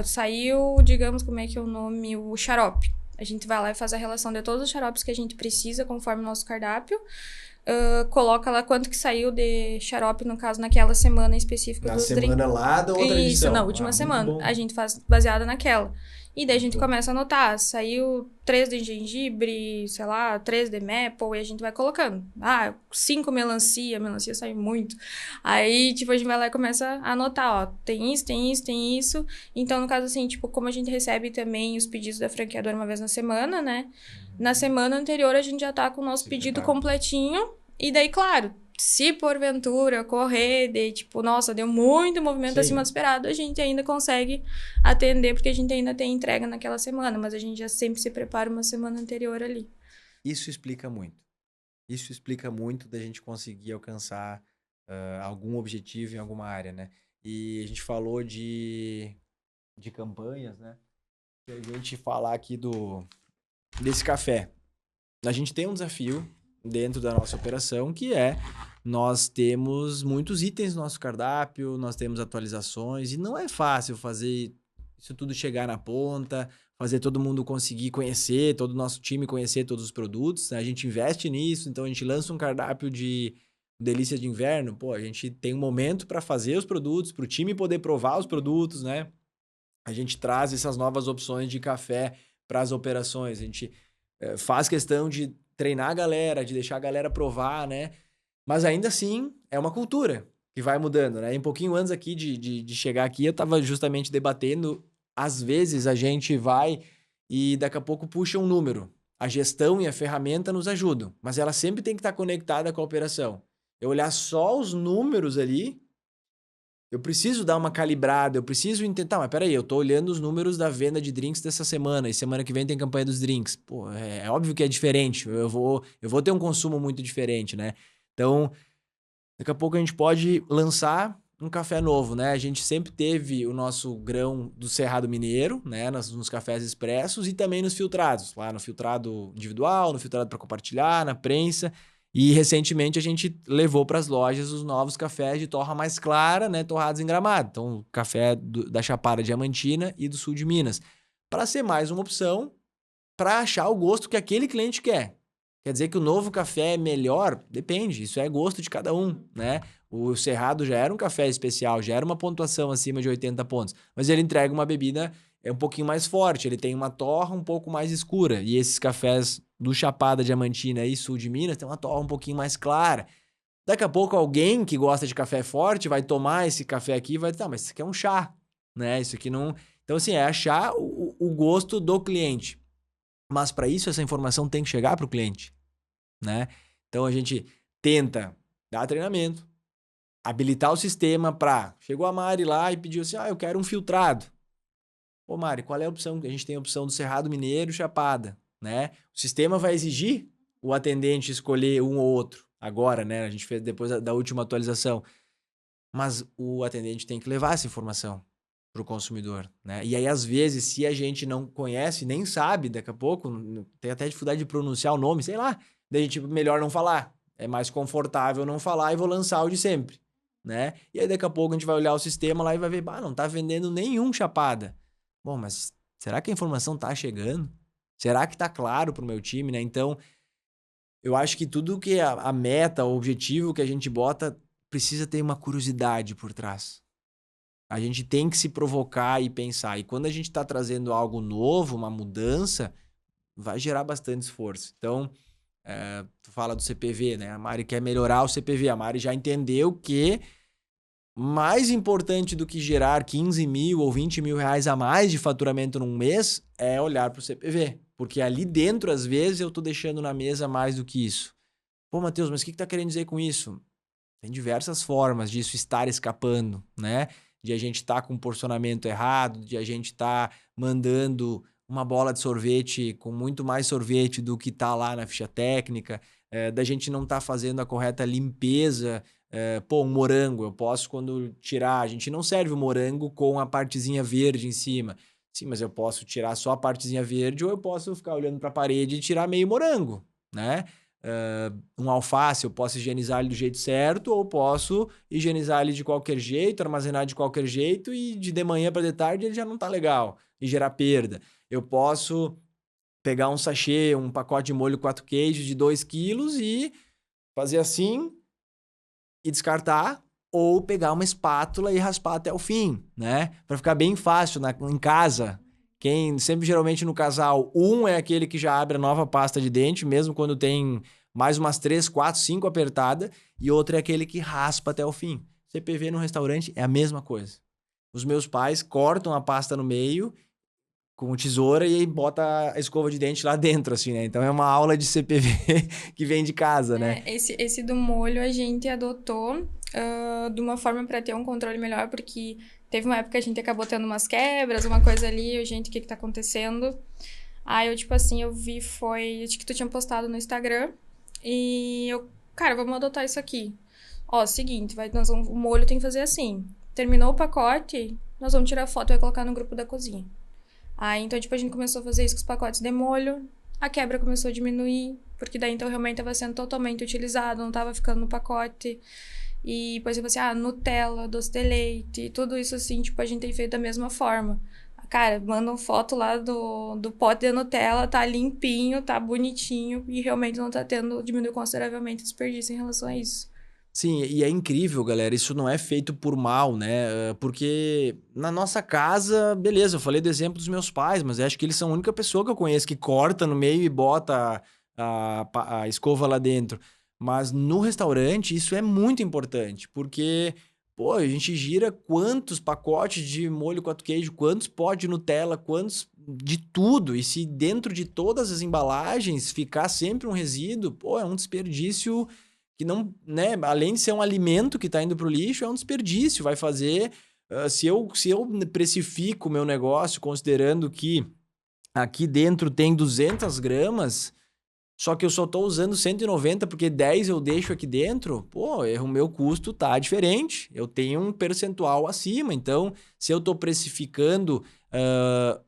Saiu, digamos, como é que é o nome? O xarope. A gente vai lá e faz a relação de todos os xaropes que a gente precisa conforme o nosso cardápio. Coloca lá quanto que saiu de xarope, no caso, naquela semana específica dos drinks. Na semana lá da outra edição. Isso, na última semana. A gente faz baseada naquela. E daí a gente começa a anotar. Saiu 3 de gengibre, sei lá, 3 de maple, e a gente vai colocando. 5 melancia sai muito. Aí, tipo, a gente vai lá e começa a anotar, ó, tem isso, tem isso, tem isso. Então, no caso, assim, tipo, como a gente recebe também os pedidos da franqueadora uma vez na semana, né? Na semana anterior, a gente já tá com o nosso pedido completinho. E daí, claro, se porventura correr de, tipo, nossa, deu muito movimento acima do esperado, a gente ainda consegue atender, porque a gente ainda tem entrega naquela semana, mas a gente já sempre se prepara uma semana anterior ali. Isso explica muito. Isso explica muito da gente conseguir alcançar algum objetivo em alguma área, né? E a gente falou de campanhas, né? Se a gente falar aqui desse café, a gente tem um desafio dentro da nossa operação, que é nós temos muitos itens no nosso cardápio, nós temos atualizações, e não é fácil fazer isso tudo chegar na ponta, fazer todo mundo conseguir conhecer, todo o nosso time conhecer todos os produtos, né? A gente investe nisso, então a gente lança um cardápio de delícia de inverno, pô, a gente tem um momento para fazer os produtos, para o time poder provar os produtos, né? A gente traz essas novas opções de café para as operações, a gente faz questão de treinar a galera, de deixar a galera provar, né? Mas ainda assim, é uma cultura que vai mudando, né? E um pouquinho antes aqui de chegar aqui, eu tava justamente debatendo, às vezes a gente vai e daqui a pouco puxa um número. A gestão e a ferramenta nos ajudam, mas ela sempre tem que estar conectada com a operação. Eu olhar só os números ali, eu preciso dar uma calibrada, eu preciso tentar, mas peraí, eu tô olhando os números da venda de drinks dessa semana, e semana que vem tem campanha dos drinks. Pô, é óbvio que é diferente, eu vou ter um consumo muito diferente, né? Então, daqui a pouco a gente pode lançar um café novo, né? A gente sempre teve o nosso grão do Cerrado Mineiro, né? Nos cafés expressos e também nos filtrados, lá no filtrado individual, no filtrado para compartilhar, na prensa. E recentemente a gente levou para as lojas os novos cafés de torra mais clara, né? Torrados em Gramado. Então, o café da Chapada Diamantina e do sul de Minas. Para ser mais uma opção para achar o gosto que aquele cliente quer. Quer dizer que o novo café é melhor? Depende, isso é gosto de cada um, né? O Cerrado já era um café especial, já era uma pontuação acima de 80 pontos, mas ele entrega uma bebida um pouquinho mais forte, ele tem uma torra um pouco mais escura, e esses cafés do Chapada Diamantina e Sul de Minas tem uma torra um pouquinho mais clara. Daqui a pouco alguém que gosta de café forte vai tomar esse café aqui e vai dizer, mas isso aqui é um chá, né? Isso aqui não... Então, assim, é achar o gosto do cliente. Mas para isso, essa informação tem que chegar para o cliente, né? Então, a gente tenta dar treinamento, habilitar o sistema para... Chegou a Mari lá e pediu assim, eu quero um filtrado. Ô, Mari, qual é a opção? A gente tem a opção do Cerrado Mineiro e Chapada, né? O sistema vai exigir o atendente escolher um ou outro. Agora, né? A gente fez depois da última atualização. Mas o atendente tem que levar essa informação para o consumidor, né? E aí, às vezes, se a gente não conhece, nem sabe, daqui a pouco, tem até dificuldade de pronunciar o nome, sei lá, daí a gente melhor não falar. É mais confortável não falar e vou lançar o de sempre, né? E aí, daqui a pouco, a gente vai olhar o sistema lá e vai ver, não tá vendendo nenhum Chapada. Bom, mas será que a informação tá chegando? Será que tá claro pro meu time, né? Então, eu acho que tudo que é a meta, o objetivo que a gente bota, precisa ter uma curiosidade por trás. A gente tem que se provocar e pensar. E quando a gente está trazendo algo novo, uma mudança, vai gerar bastante esforço. Então, tu fala do CPV, né? A Mari quer melhorar o CPV. A Mari já entendeu que mais importante do que gerar 15 mil ou 20 mil reais a mais de faturamento num mês é olhar para o CPV. Porque ali dentro, às vezes, eu estou deixando na mesa mais do que isso. Pô, Matheus, mas o que tu tá querendo dizer com isso? Tem diversas formas disso estar escapando, né? De a gente estar com um porcionamento errado, de a gente estar mandando uma bola de sorvete com muito mais sorvete do que tá lá na ficha técnica, da gente não estar fazendo a correta limpeza. Um morango, eu posso quando tirar, a gente não serve o morango com a partezinha verde em cima. Sim, mas eu posso tirar só a partezinha verde ou eu posso ficar olhando para a parede e tirar meio morango, né? Um alface, eu posso higienizar ele do jeito certo ou posso higienizar ele de qualquer jeito, armazenar de qualquer jeito e de manhã para de tarde ele já não tá legal e gerar perda. Eu posso pegar um sachê, um pacote de molho 4 queijos de 2 quilos e fazer assim e descartar, ou pegar uma espátula e raspar até o fim, né? Para ficar bem fácil em casa. Quem sempre geralmente no casal, um é aquele que já abre a nova pasta de dente, mesmo quando tem mais umas 3, 4, 5 apertada, e outro é aquele que raspa até o fim. CPV no restaurante é a mesma coisa. Os meus pais cortam a pasta no meio com tesoura e aí bota a escova de dente lá dentro, assim, né? Então é uma aula de CPV que vem de casa, né? Esse do molho a gente adotou de uma forma para ter um controle melhor, porque teve uma época que a gente acabou tendo umas quebras, uma coisa ali, gente, o que tá acontecendo? Aí eu, tipo assim, eu vi, acho que tu tinha postado no Instagram, e eu, cara, vamos adotar isso aqui. Ó, seguinte, o molho tem que fazer assim. Terminou o pacote, nós vamos tirar foto e vai colocar no grupo da cozinha. Aí, então, tipo, a gente começou a fazer isso com os pacotes de molho, a quebra começou a diminuir, porque daí, então, realmente estava sendo totalmente utilizado, não estava ficando no pacote. E, por exemplo, assim, Nutella, doce de leite, tudo isso, assim, tipo, a gente tem feito da mesma forma. Cara, mandam foto lá do pote de Nutella, tá limpinho, tá bonitinho, e realmente não tá diminuiu consideravelmente o desperdício em relação a isso. Sim, e é incrível, galera. Isso não é feito por mal, né? Porque na nossa casa, beleza, eu falei do exemplo dos meus pais, mas acho que eles são a única pessoa que eu conheço que corta no meio e bota a escova lá dentro. Mas no restaurante, isso é muito importante, porque, pô, a gente gira quantos pacotes de molho quatro queijo, quantos potes de Nutella, quantos de tudo. E se dentro de todas as embalagens ficar sempre um resíduo, pô, é um desperdício que não, né, além de ser um alimento que está indo para o lixo, é um desperdício, vai fazer, se eu precifico o meu negócio considerando que aqui dentro tem 200 gramas, só que eu só estou usando 190 porque 10 eu deixo aqui dentro, pô, o meu custo tá diferente, eu tenho um percentual acima, então se eu estou precificando,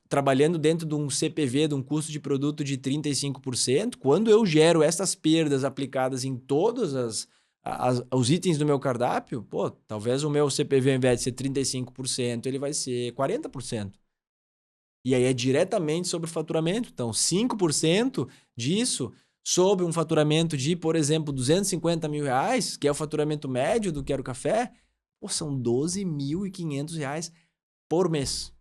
trabalhando dentro de um CPV, de um custo de produto de 35%, quando eu gero essas perdas aplicadas em todos os itens do meu cardápio, pô, talvez o meu CPV, ao invés de ser 35%, ele vai ser 40%. E aí é diretamente sobre o faturamento. Então, 5% disso sobre um faturamento de, por exemplo, 250 mil reais, que é o faturamento médio do Quero Café, pô, são 12.500 reais por mês.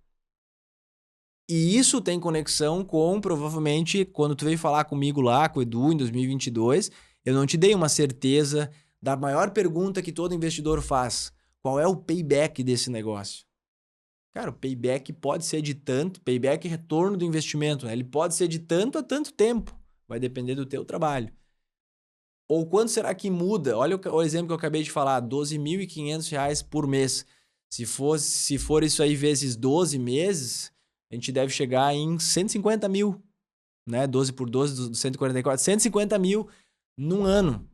E isso tem conexão com, provavelmente, quando tu veio falar comigo lá, com o Edu, em 2022, eu não te dei uma certeza da maior pergunta que todo investidor faz. Qual é o payback desse negócio? Cara, o payback pode ser de tanto, payback é retorno do investimento, né? Ele pode ser de tanto a tanto tempo. Vai depender do teu trabalho. Ou quanto será que muda? Olha o exemplo que eu acabei de falar, 12.500 reais por mês. Se for isso aí vezes 12 meses, a gente deve chegar em 150 mil, né? 12 por 12, 144, 150 mil num ano.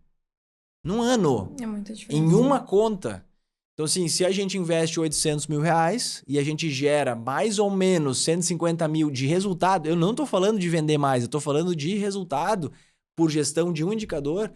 Num ano. É muita Em diferença. uma conta. Então, assim, se a gente investe 800 mil reais e a gente gera mais ou menos 150 mil de resultado, eu não estou falando de vender mais, eu estou falando de resultado por gestão de um indicador,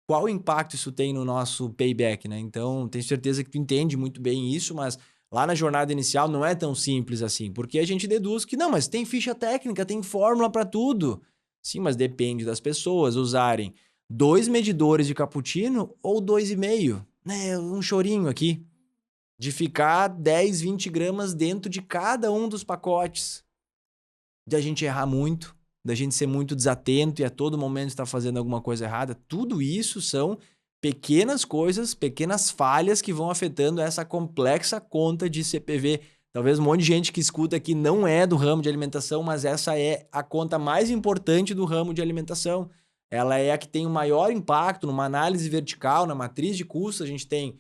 qual impacto isso tem no nosso payback, né? Então, tenho certeza que tu entende muito bem isso, mas lá na jornada inicial não é tão simples assim, porque a gente deduz que não, mas tem ficha técnica, tem fórmula para tudo. Sim, mas depende das pessoas usarem 2 medidores de cappuccino ou 2,5, né? Um chorinho aqui de ficar 10, 20 gramas dentro de cada um dos pacotes, de a gente errar muito, da gente ser muito desatento e a todo momento estar fazendo alguma coisa errada. Tudo isso são pequenas coisas, pequenas falhas que vão afetando essa complexa conta de CPV. Talvez um monte de gente que escuta aqui não é do ramo de alimentação, mas essa é a conta mais importante do ramo de alimentação. Ela é a que tem o maior impacto numa análise vertical, na matriz de custos. A gente tem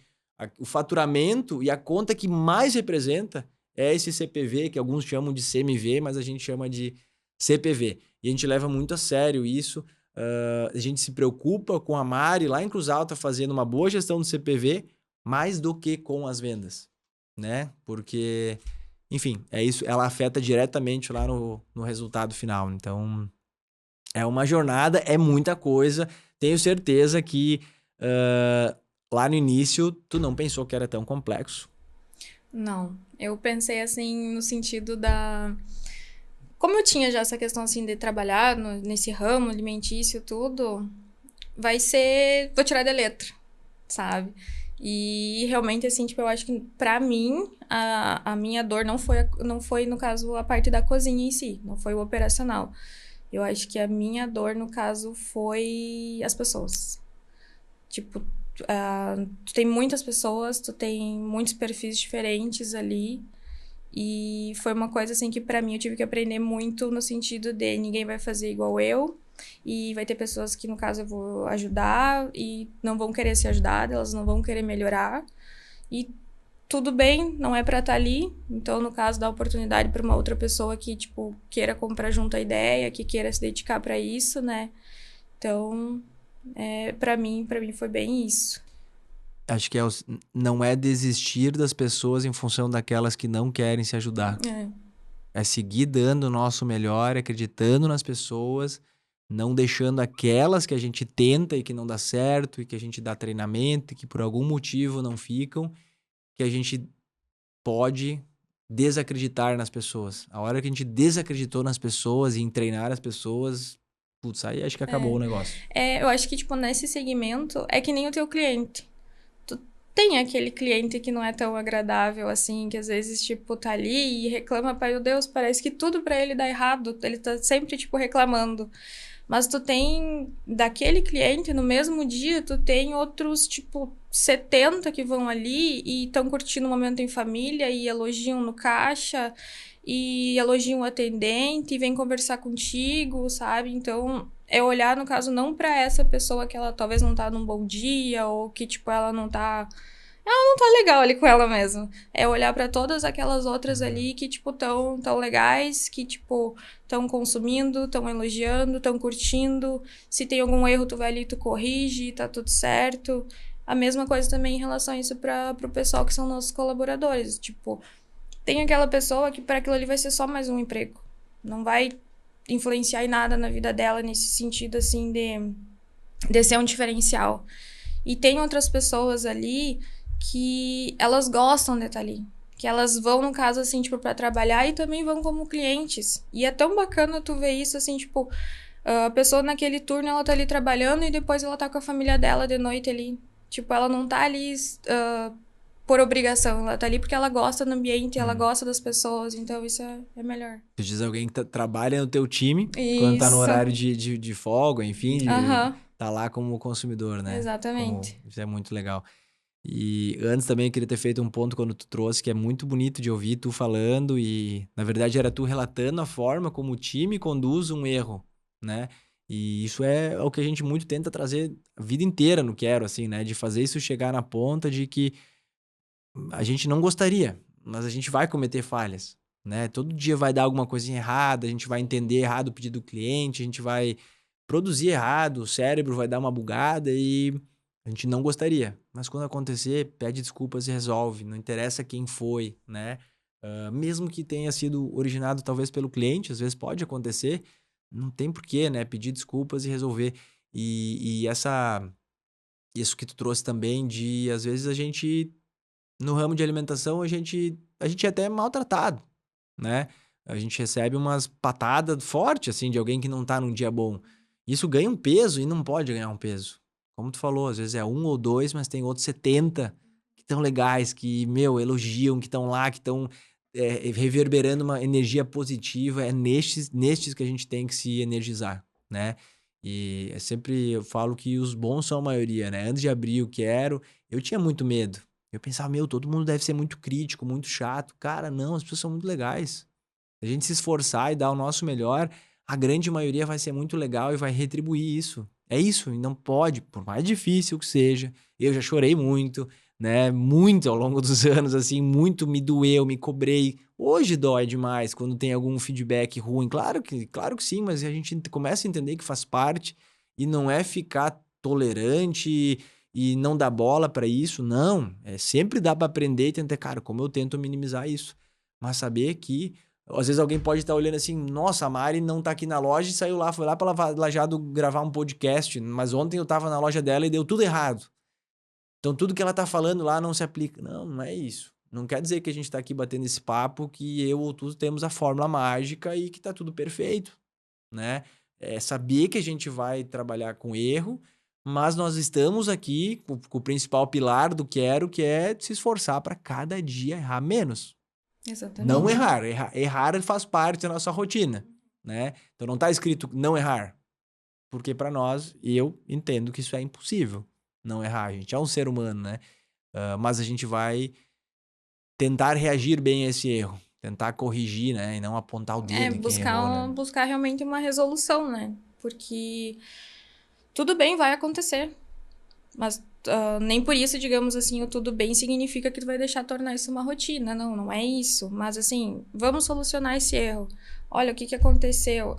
o faturamento e a conta que mais representa é esse CPV, que alguns chamam de CMV, mas a gente chama de CPV. E a gente leva muito a sério isso. A gente se preocupa com a Mari lá em Cruz Alta fazendo uma boa gestão do CPV, mais do que com as vendas, né? Porque, enfim, é isso. Ela afeta diretamente lá no resultado final. Então, é uma jornada, é muita coisa. Tenho certeza que lá no início tu não pensou que era tão complexo. Não, eu pensei assim no sentido da... Como eu tinha já essa questão assim de trabalhar nesse ramo alimentício tudo, vai ser... Vou tirar de letra, sabe? E realmente, assim, tipo, eu acho que pra mim, a minha dor não foi, no caso, a parte da cozinha em si, não foi o operacional. Eu acho que a minha dor, no caso, foi as pessoas. Tipo, tu tem muitas pessoas, tu tem muitos perfis diferentes ali. E foi uma coisa, assim, que pra mim eu tive que aprender muito no sentido de ninguém vai fazer igual eu. E vai ter pessoas que, no caso, eu vou ajudar e não vão querer ser ajudadas, elas não vão querer melhorar. E tudo bem, não é pra estar ali. Então, no caso, dá oportunidade pra uma outra pessoa que, tipo, queira comprar junto a ideia, que queira se dedicar pra isso, né? Então, pra mim foi bem isso. Acho que não é desistir das pessoas em função daquelas que não querem se ajudar. É seguir dando o nosso melhor, acreditando nas pessoas, não deixando aquelas que a gente tenta e que não dá certo, e que a gente dá treinamento e que por algum motivo não ficam, que a gente pode desacreditar nas pessoas. A hora que a gente desacreditou nas pessoas e em treinar as pessoas, putz, aí acho que acabou o negócio. Eu acho que, tipo, nesse segmento, é que nem o teu cliente. Tu tem aquele cliente que não é tão agradável, assim, que às vezes, tipo, tá ali e reclama, pai, meu Deus, parece que tudo pra ele dá errado. Ele tá sempre, tipo, reclamando. Mas tu tem, daquele cliente, no mesmo dia, tu tem outros, tipo, 70 que vão ali e estão curtindo o momento em família e elogiam no caixa e elogiam o atendente e vem conversar contigo, sabe? Então, é olhar, no caso, não pra essa pessoa que ela talvez não tá num bom dia ou que, tipo, ela não tá legal ali com ela mesmo. É olhar pra todas aquelas outras ali que, tipo, tão legais, que, tipo, tão consumindo, tão elogiando, tão curtindo. Se tem algum erro, tu vai ali e tu corrige, tá tudo certo. A mesma coisa também em relação a isso pro pessoal que são nossos colaboradores. Tipo, tem aquela pessoa que para aquilo ali vai ser só mais um emprego. Não vai influenciar em nada na vida dela nesse sentido, assim, de ser um diferencial. E tem outras pessoas ali que elas gostam de estar ali. Que elas vão, no caso, assim, tipo, pra trabalhar e também vão como clientes. E é tão bacana tu ver isso, assim, tipo, A pessoa naquele turno, ela tá ali trabalhando e depois ela tá com a família dela de noite ali. Tipo, ela não tá ali por obrigação, ela tá ali porque ela gosta do ambiente, ela gosta das pessoas, então isso é melhor. Tu diz alguém que trabalha no teu time, quando tá no Isso. horário de folga, enfim, Aham, tá lá como consumidor, né? exatamente. Isso é muito legal. E antes também eu queria ter feito um ponto quando tu trouxe, que é muito bonito de ouvir tu falando e, na verdade, era tu relatando a forma como o time conduz um erro, né? E isso é o que a gente muito tenta trazer a vida inteira no Quero, assim, né? De fazer isso chegar na ponta de que a gente não gostaria, mas a gente vai cometer falhas, né? Todo dia vai dar alguma coisinha errada, a gente vai entender errado o pedido do cliente, a gente vai produzir errado, o cérebro vai dar uma bugada e a gente não gostaria. Mas quando acontecer, pede desculpas e resolve, não interessa quem foi, né? Mesmo que tenha sido originado talvez pelo cliente, às vezes pode acontecer, não tem porquê, né? Pedir desculpas e resolver. E isso que tu trouxe também de, às vezes, a gente no ramo de alimentação, a gente é até maltratado, né? A gente recebe umas patadas fortes, assim, de alguém que não tá num dia bom. Isso ganha um peso e não pode ganhar um peso. Como tu falou, às vezes é um ou dois, mas tem outros 70 que estão legais, que, meu, elogiam, que estão lá, que estão reverberando uma energia positiva. É nestes que a gente tem que se energizar, né? E é sempre eu falo que os bons são a maioria, né? Antes de abrir o Quero, eu tinha muito medo. Eu pensava, meu, todo mundo deve ser muito crítico, muito chato. Cara, não, as pessoas são muito legais. Se a gente se esforçar e dar o nosso melhor, a grande maioria vai ser muito legal e vai retribuir isso. É isso, e não pode, por mais difícil que seja. Eu já chorei muito, né? Muito ao longo dos anos, assim, muito me doeu, me cobrei. Hoje dói demais quando tem algum feedback ruim. Claro que sim, mas a gente começa a entender que faz parte e não é ficar tolerante e não dar bola pra isso, não. Sempre dá pra aprender e tentar, cara, como eu tento minimizar isso. Mas saber que, às vezes alguém pode estar olhando assim, nossa, a Mari não tá aqui na loja e saiu lá, foi lá pra Lajado gravar um podcast, mas ontem eu tava na loja dela e deu tudo errado. Então tudo que ela tá falando lá não se aplica. Não, não é isso. Não quer dizer que a gente tá aqui batendo esse papo que eu ou tu temos a fórmula mágica e que tá tudo perfeito, né? É saber que a gente vai trabalhar com erro, mas nós estamos aqui com o principal pilar do Quero, que é se esforçar para cada dia errar menos. Não Exatamente. errar. Errar faz parte da nossa rotina, né? Então não tá escrito não errar, porque para nós, eu entendo que isso é impossível, não errar. A gente é um ser humano, né? Mas a gente vai tentar reagir bem a esse erro, tentar corrigir, né? E não apontar o É dedo em quem errou, buscar, né? buscar realmente uma resolução, né? Porque tudo bem, vai acontecer. Mas nem por isso, digamos assim, o tudo bem significa que tu vai deixar tornar isso uma rotina. Não, não é isso. Mas assim, vamos solucionar esse erro. Olha, o que aconteceu?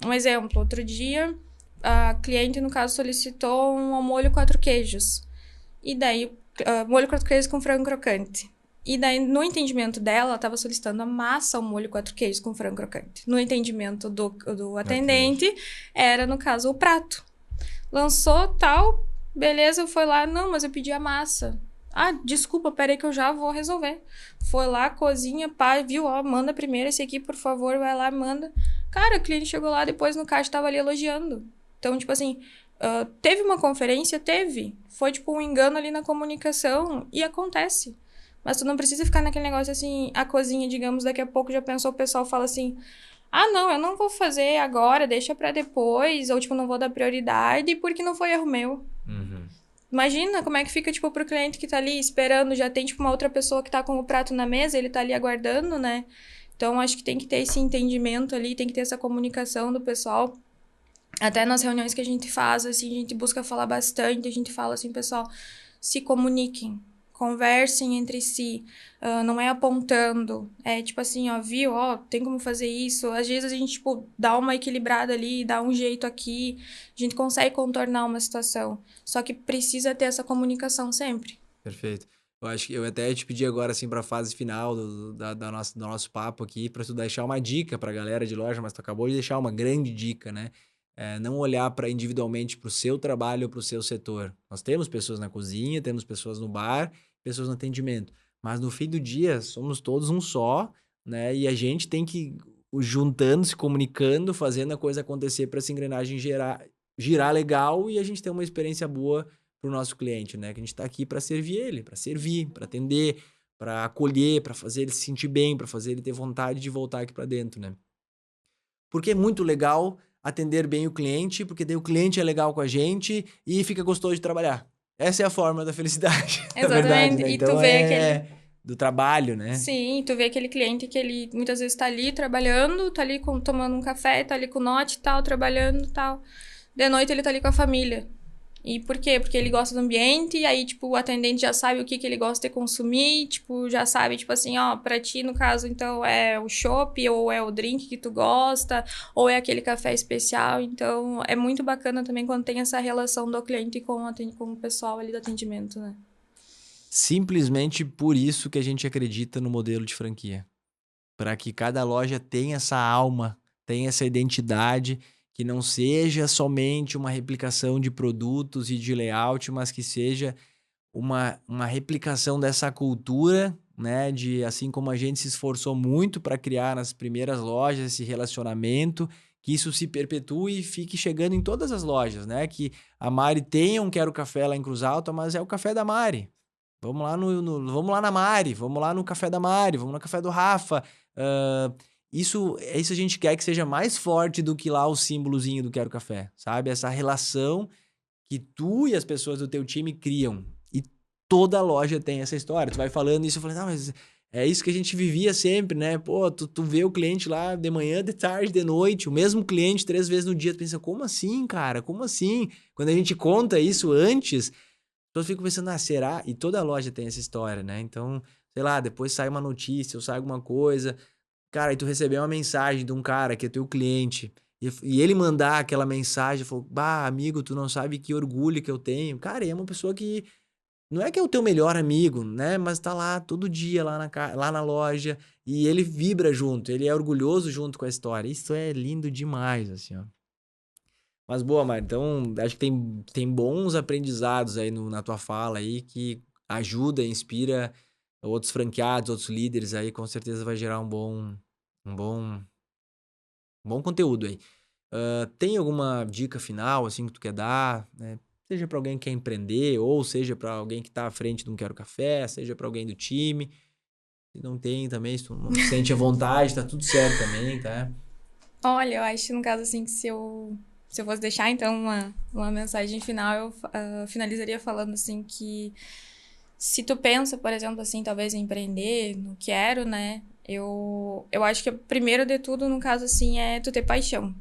Um exemplo, outro dia, a cliente, no caso, solicitou um molho 4 queijos. E daí, molho 4 queijos com frango crocante. E daí, no entendimento dela, ela estava solicitando a massa ao molho 4 queijos com frango crocante. No entendimento do Ok. atendente, era, no caso, o prato. Lançou tal, beleza, foi lá, não, mas eu pedi a massa. Ah, desculpa, peraí que eu já vou resolver. Foi lá, cozinha, pá, viu, ó, manda primeiro esse aqui, por favor, vai lá, manda. Cara, o cliente chegou lá, depois no caixa tava ali elogiando. Então, tipo assim, teve uma conferência? Teve. Foi, tipo, um engano ali na comunicação e acontece. Mas tu não precisa ficar naquele negócio assim, a cozinha, digamos, daqui a pouco já pensou, o pessoal fala assim, ah, não, eu não vou fazer agora, deixa pra depois, ou tipo, não vou dar prioridade porque não foi erro meu. Uhum. Imagina como é que fica, tipo, pro cliente que tá ali esperando, já tem, tipo, uma outra pessoa que tá com o prato na mesa, ele tá ali aguardando, né? Então, acho que tem que ter esse entendimento ali, tem que ter essa comunicação do pessoal. Até nas reuniões que a gente faz, assim, a gente busca falar bastante, a gente fala assim, pessoal, se comuniquem, conversem entre si, não é apontando, é tipo assim, ó, viu, ó, tem como fazer isso, às vezes a gente, tipo, dá uma equilibrada ali, dá um jeito aqui, a gente consegue contornar uma situação, só que precisa ter essa comunicação sempre. Perfeito. Eu acho que eu até te pedi agora, assim, para a fase final do nosso papo aqui, para tu deixar uma dica para a galera de loja, mas tu acabou de deixar uma grande dica, né? Não olhar para individualmente para o seu trabalho ou para o seu setor. Nós temos pessoas na cozinha, temos pessoas no bar, pessoas no atendimento, mas no fim do dia somos todos um só, né? E a gente tem que juntando, se comunicando, fazendo a coisa acontecer para essa engrenagem girar legal e a gente ter uma experiência boa para o nosso cliente, né? Que a gente está aqui para servir ele, para servir, para atender, para acolher, para fazer ele se sentir bem, para fazer ele ter vontade de voltar aqui para dentro, né? Porque é muito legal atender bem o cliente, porque daí o cliente é legal com a gente e fica gostoso de trabalhar. Essa é a fórmula da felicidade, na verdade, Exatamente. né? E tu Então vê aquele. do trabalho, né? Sim, tu vê aquele cliente que ele muitas vezes tá ali trabalhando, tá ali tomando um café, tá ali com o note e tal, trabalhando e tal. De noite ele tá ali com a família. E por quê? Porque ele gosta do ambiente, e aí, tipo, o atendente já sabe o que ele gosta de consumir, tipo, já sabe, tipo assim, ó, pra ti, no caso, então, é o chopp, ou é o drink que tu gosta, ou é aquele café especial. Então, é muito bacana também quando tem essa relação do cliente com o pessoal ali do atendimento, né? Simplesmente por isso que a gente acredita no modelo de franquia. Para que cada loja tenha essa alma, tenha essa identidade, que não seja somente uma replicação de produtos e de layout, mas que seja uma replicação dessa cultura, né? De assim como a gente se esforçou muito para criar nas primeiras lojas esse relacionamento, que isso se perpetue e fique chegando em todas as lojas, né? Que a Mari tenha um Quero Café lá em Cruz Alta, mas é o café da Mari. Vamos lá vamos lá na Mari, vamos lá no café da Mari, vamos no café do Rafa. Isso a gente quer que seja mais forte do que lá o símbolozinho do Quero Café, sabe? Essa relação que tu e as pessoas do teu time criam. E toda loja tem essa história. Tu vai falando isso, eu falei, não, mas é isso que a gente vivia sempre, né? Pô, tu vê o cliente lá de manhã, de tarde, de noite, o mesmo cliente 3 vezes no dia. Tu pensa, como assim, cara? Como assim? Quando a gente conta isso antes, as pessoas ficam pensando, será? E toda loja tem essa história, né? Então, sei lá, depois sai uma notícia ou sai alguma coisa. Cara, e tu recebeu uma mensagem de um cara que é teu cliente e ele mandar aquela mensagem, falou, bah, amigo, tu não sabe que orgulho que eu tenho. Cara, é uma pessoa que não é que é o teu melhor amigo, né? Mas tá lá todo dia lá na loja e ele vibra junto, ele é orgulhoso junto com a história. Isso é lindo demais, assim, ó. Mas boa, Mari, então acho que tem bons aprendizados aí na tua fala aí que ajuda, inspira outros franqueados, outros líderes aí, com certeza vai gerar um bom conteúdo aí. Tem alguma dica final, assim, que tu quer dar, né? Seja para alguém que quer empreender, ou seja para alguém que tá à frente de um Quero Café, seja para alguém do time. Se não tem também, se tu não se sente à vontade, tá tudo certo também, tá? Olha, eu acho, no caso, assim, que se eu fosse deixar, então, uma mensagem final, eu finalizaria falando, assim, que se tu pensa, por exemplo, assim, talvez em empreender, não quero, né? Eu acho que o primeiro de tudo, no caso, assim, é tu ter paixão.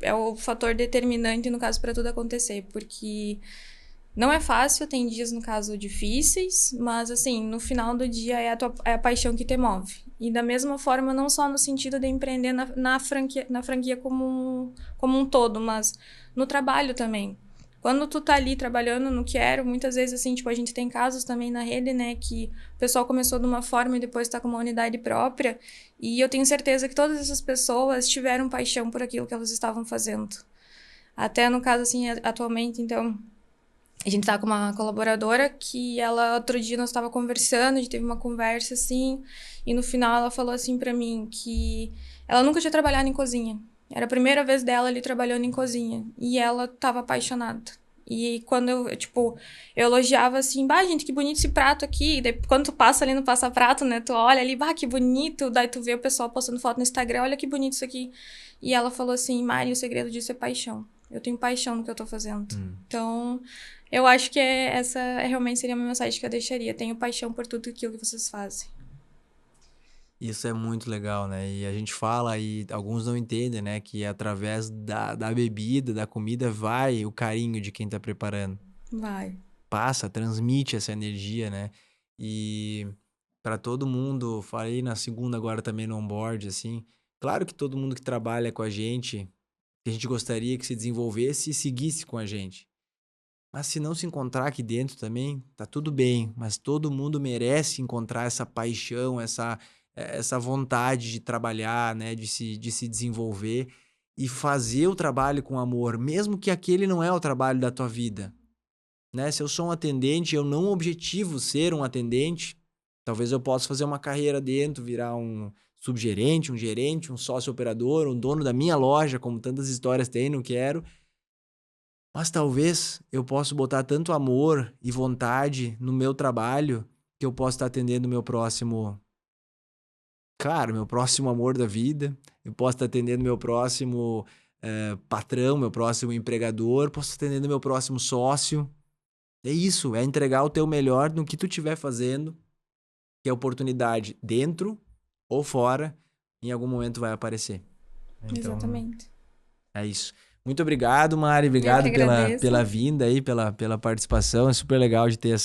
É o fator determinante, no caso, para tudo acontecer, porque não é fácil, tem dias, no caso, difíceis, mas, assim, no final do dia é a paixão que te move. E da mesma forma, não só no sentido de empreender na franquia como um todo, mas no trabalho também. Quando tu tá ali trabalhando no Quero, muitas vezes, assim, tipo, a gente tem casos também na rede, né, que o pessoal começou de uma forma e depois tá com uma unidade própria, e eu tenho certeza que todas essas pessoas tiveram paixão por aquilo que elas estavam fazendo. Até no caso, assim, atualmente, então, a gente tá com uma colaboradora que ela, outro dia, nós tava conversando, a gente teve uma conversa, assim, e no final ela falou assim pra mim que ela nunca tinha trabalhado em cozinha. Era a primeira vez dela ali trabalhando em cozinha. E ela tava apaixonada. E quando eu elogiava assim, bah, gente, que bonito esse prato aqui. E daí, quando tu passa ali no passa-prato, né, tu olha ali, bah, que bonito. Daí tu vê o pessoal postando foto no Instagram, olha que bonito isso aqui. E ela falou assim, Mari, o segredo disso é paixão. Eu tenho paixão no que eu tô fazendo. Então, eu acho que essa realmente seria a minha mensagem que eu deixaria. Tenho paixão por tudo aquilo que vocês fazem. Isso é muito legal, né? E a gente fala e alguns não entendem, né? Que através da bebida, da comida, vai o carinho de quem tá preparando. Vai. Passa, transmite essa energia, né? E para todo mundo, falei na segunda agora também no onboard, assim, claro que todo mundo que trabalha com a gente gostaria que se desenvolvesse e seguisse com a gente. Mas se não se encontrar aqui dentro também, tá tudo bem, mas todo mundo merece encontrar essa paixão, essa vontade de trabalhar, né, de se desenvolver e fazer o trabalho com amor, mesmo que aquele não é o trabalho da tua vida, né? Se eu sou um atendente, eu não objetivo ser um atendente, talvez eu possa fazer uma carreira dentro, virar um subgerente, um gerente, um sócio operador, um dono da minha loja, como tantas histórias tem, não quero. Mas talvez eu possa botar tanto amor e vontade no meu trabalho que eu possa estar atendendo o meu próximo, claro, meu próximo amor da vida, eu posso estar atendendo meu próximo patrão, meu próximo empregador, posso estar atendendo meu próximo sócio. É isso, é entregar o teu melhor no que tu estiver fazendo, que a oportunidade dentro ou fora, em algum momento vai aparecer. Então, Exatamente. é isso. Muito obrigado, Mari. Eu que Obrigado agradeço. pela vinda aí, pela participação. É super legal de ter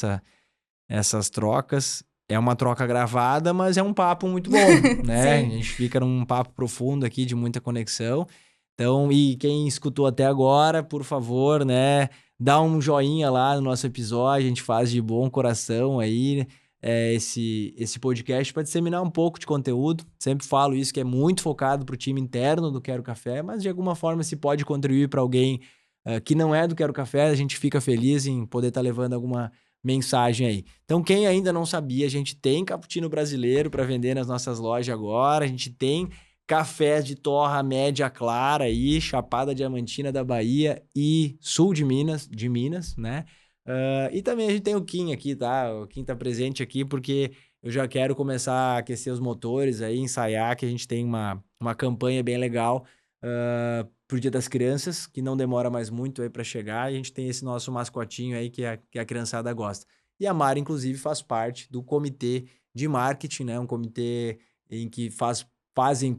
essas trocas. É uma troca gravada, mas é um papo muito bom, né? A Sim. gente fica num papo profundo aqui de muita conexão. Então, e quem escutou até agora, por favor, né? Dá um joinha lá no nosso episódio. A gente faz de bom coração aí esse podcast para disseminar um pouco de conteúdo. Sempre falo isso, que é muito focado para o time interno do Quero Café, mas de alguma forma se pode contribuir para alguém que não é do Quero Café, a gente fica feliz em poder estar levando alguma mensagem aí. Então, quem ainda não sabia, a gente tem cappuccino brasileiro para vender nas nossas lojas agora, a gente tem cafés de torra média clara aí, Chapada Diamantina da Bahia e sul de Minas, né? E também a gente tem o Kim aqui, tá? O Kim tá presente aqui porque eu já quero começar a aquecer os motores aí, ensaiar, que a gente tem uma campanha bem legal pro Dia das Crianças, que não demora mais muito aí para chegar. E a gente tem esse nosso mascotinho aí que a criançada gosta. E a Mari, inclusive, faz parte do comitê de marketing, né? Um comitê em que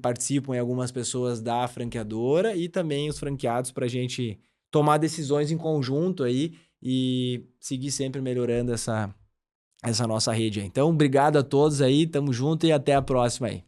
participam algumas pessoas da franqueadora e também os franqueados para a gente tomar decisões em conjunto aí e seguir sempre melhorando essa nossa rede aí. Então, obrigado a todos aí, tamo junto e até a próxima aí.